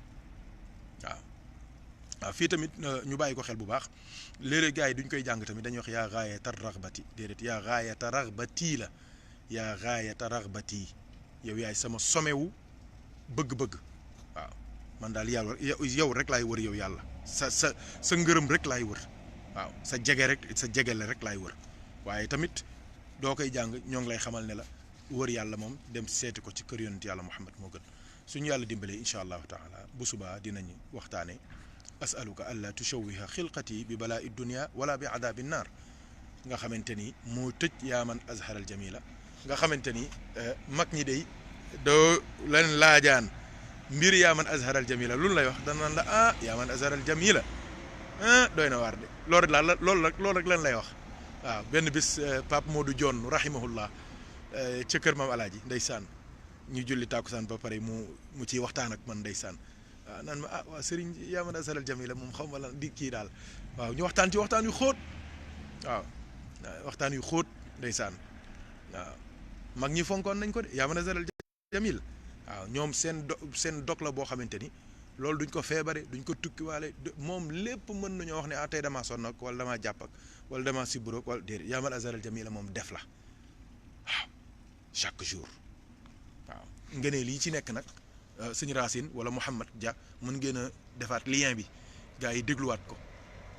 waaw fii tamit ñu bàyyi ko xel bu baax léeg-léeg gars yi duñ koy jàng tamit dañuy wax yaa gaayata raxbati déedéet yaa gaayata raxbati la yaa gaayata raxbati yow yaay sama somewu bëgg-bëgg waaw man daal yàlla yow rek laay wër yow yàlla sa ngërëm rek laay wër waaw sa jegele rek laay wër waaye tamit doo koy jàng ñoo ngi lay xamal ne la wër yàlla moom dem seeti ko ci kër yonent yàlla Muhammad moo gën suñu yàlla dimbalee incha allahu taala bu subaa dinañu waxtaane asaluka alla tushawiha xilqati bi balaa i dunia wala bi adabi naar nga xamante ni moo tëj yaa man azharal jamila nga xamante ni mag ñi day doo leen laajaan mbir yaa man azharal jamila lu lay wax danaan la yaa man azharal jamila doy na waar de loolu rek lan lay wax waaw benn bis Pape Modou Dione rahimahullah ca kër maam alaaji ndeysaan ñu julli tàkkusaan ba pare mu ciy waxtaan ak man ndeysaan waaw naan ma waa sëriñ yaa man azharal jamila moom xaw ma lan di kii daal waaw ñu waxtaan ci waxtaan yu xóot waaw waxtaan yu xóot ndeysaan waaw mag ñi fonkoon nañ ko de yaa man azharal jamil waaw ñoom seen dog la boo xamante ni loolu duñ ko feebare duñ ko tukkiwaale moom lépp mën nañoo wax ne tey damaa sonn ak wala damaa jàpp ak wala damaa sibbiroog wala déedéet yaa man azharal jamila moom def la waaw chaque jour waaw ngëneel lii ci nekk nag sëñ Racine wala Mouhamad Dia mën ngeen a defaat lien bi gars yi dégluwaat ko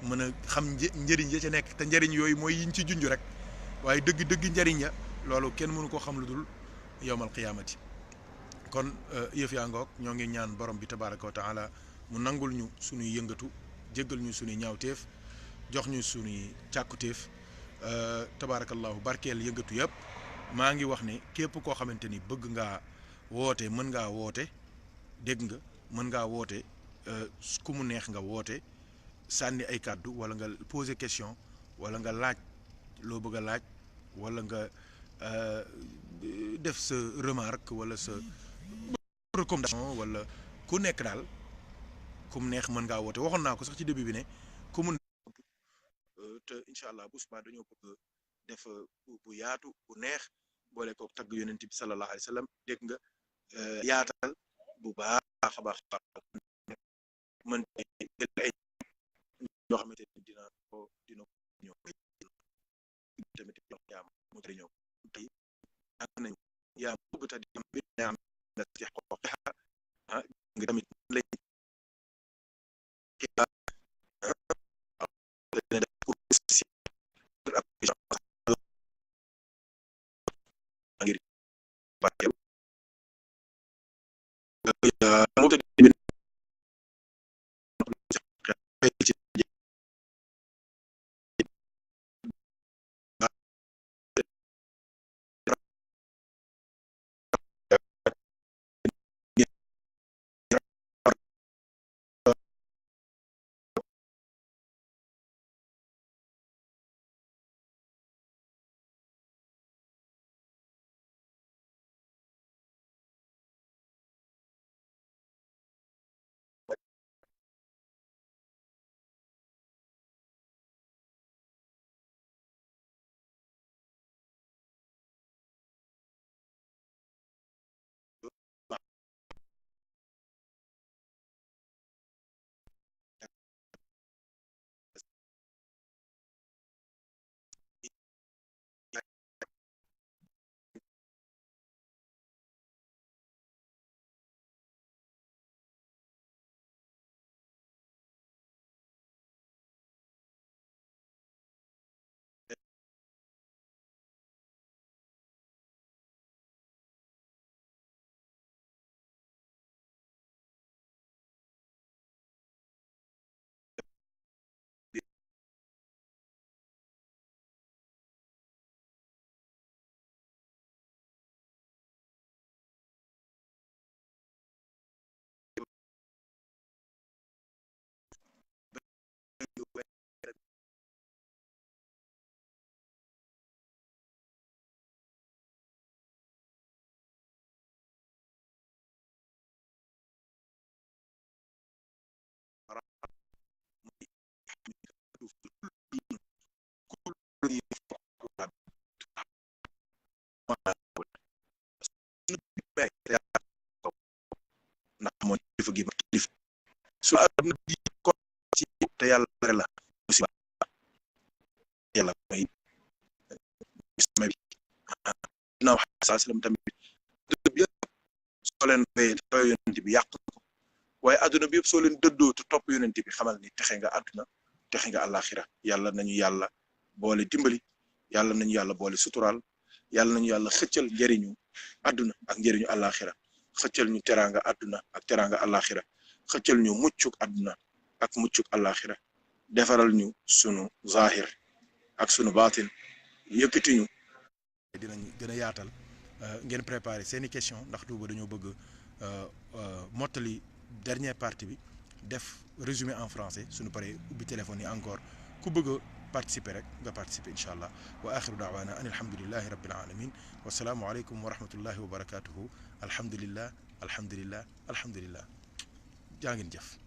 mën a xam njëriñ ya ca nekk te njëriñ yooyu mooy yiñ ci junj rek waaye dëgg njëriñ ya loolu kenn mënu koo xam lu dul yowmal qiyaamati kon yëf yaa ngoog ñoo ngi ñaan borom bi tabaraka wa taala mu nangul ñu suñuy yëngatu jéggal ñu suñuy ñaawteef jox ñu suñuy càkkuteef tabarakallahu barkeel yëngatu yëpp maa ngi wax ne képp koo xamante ni bëgg ngaa woote mën ngaa woote dégg nga mën ngaa woote ku mu neex nga woote sànni ay kàddu wala nga poser question wala nga laaj loo bëgg a laaj wala nga def sa remarque wala sa recommandation wala ku nekk daal ku mu neex mën ngaa woote waxoon naa ko sax ci début bi ne ku mu te incha allah bu subaa dañoo bëgg def bu yaatu bu neex boole ko tagg yonent bi sallallahu alayhi wa sallam dégg nga yaatal bu baax a baax mën ay yoo xamante ni dina ko ñëw tamit yaa mu tëri ñëw tey ànd nañ yaa bëgg ta di am bi am na ci ko nga tamit lay ndax mooy kilifa gi ma kilifa su àdduna bi ko ci te yàlla bare la musiba yàlla mooy sama bi ginnaaw saa sallam tamit dëgg bi yëpp soo leen bayee toy yonent bi yàq ko waaye àdduna bi yëpp soo leen dëddoo te topp yonent bi xamal ni texe nga àdduna texe nga àllaaxira yàlla nañu yàlla boole dimbali yàlla nañu yàlla boole suturaal yàlla nañu yàlla xëccal njëriñu àdduna ak njëriñu àllaaxira xëccal ñu teraanga àdduna ak teraanga àllaaxira xëccal ñu muccuk àdduna ak muccuk àllaaxira defaral ñu sunu zahir ak sunu baatin yëkkati ñu. dinañ gën a yaatal ngeen préparé seeni question ndax duuba dañoo bëgg mottali dernière partie bi def résumé en français suñu paree ubbi téléphone yi encore ku bëgg a participer rek nga participer incha allah wa axiru daawaana an alhamdulillahi rabbil alamin wasalaamu aleykum wa rahmatullahi wa barakatuhu alhamdulillah alhamdulillah alhamdulillah jaa ngeen jëf.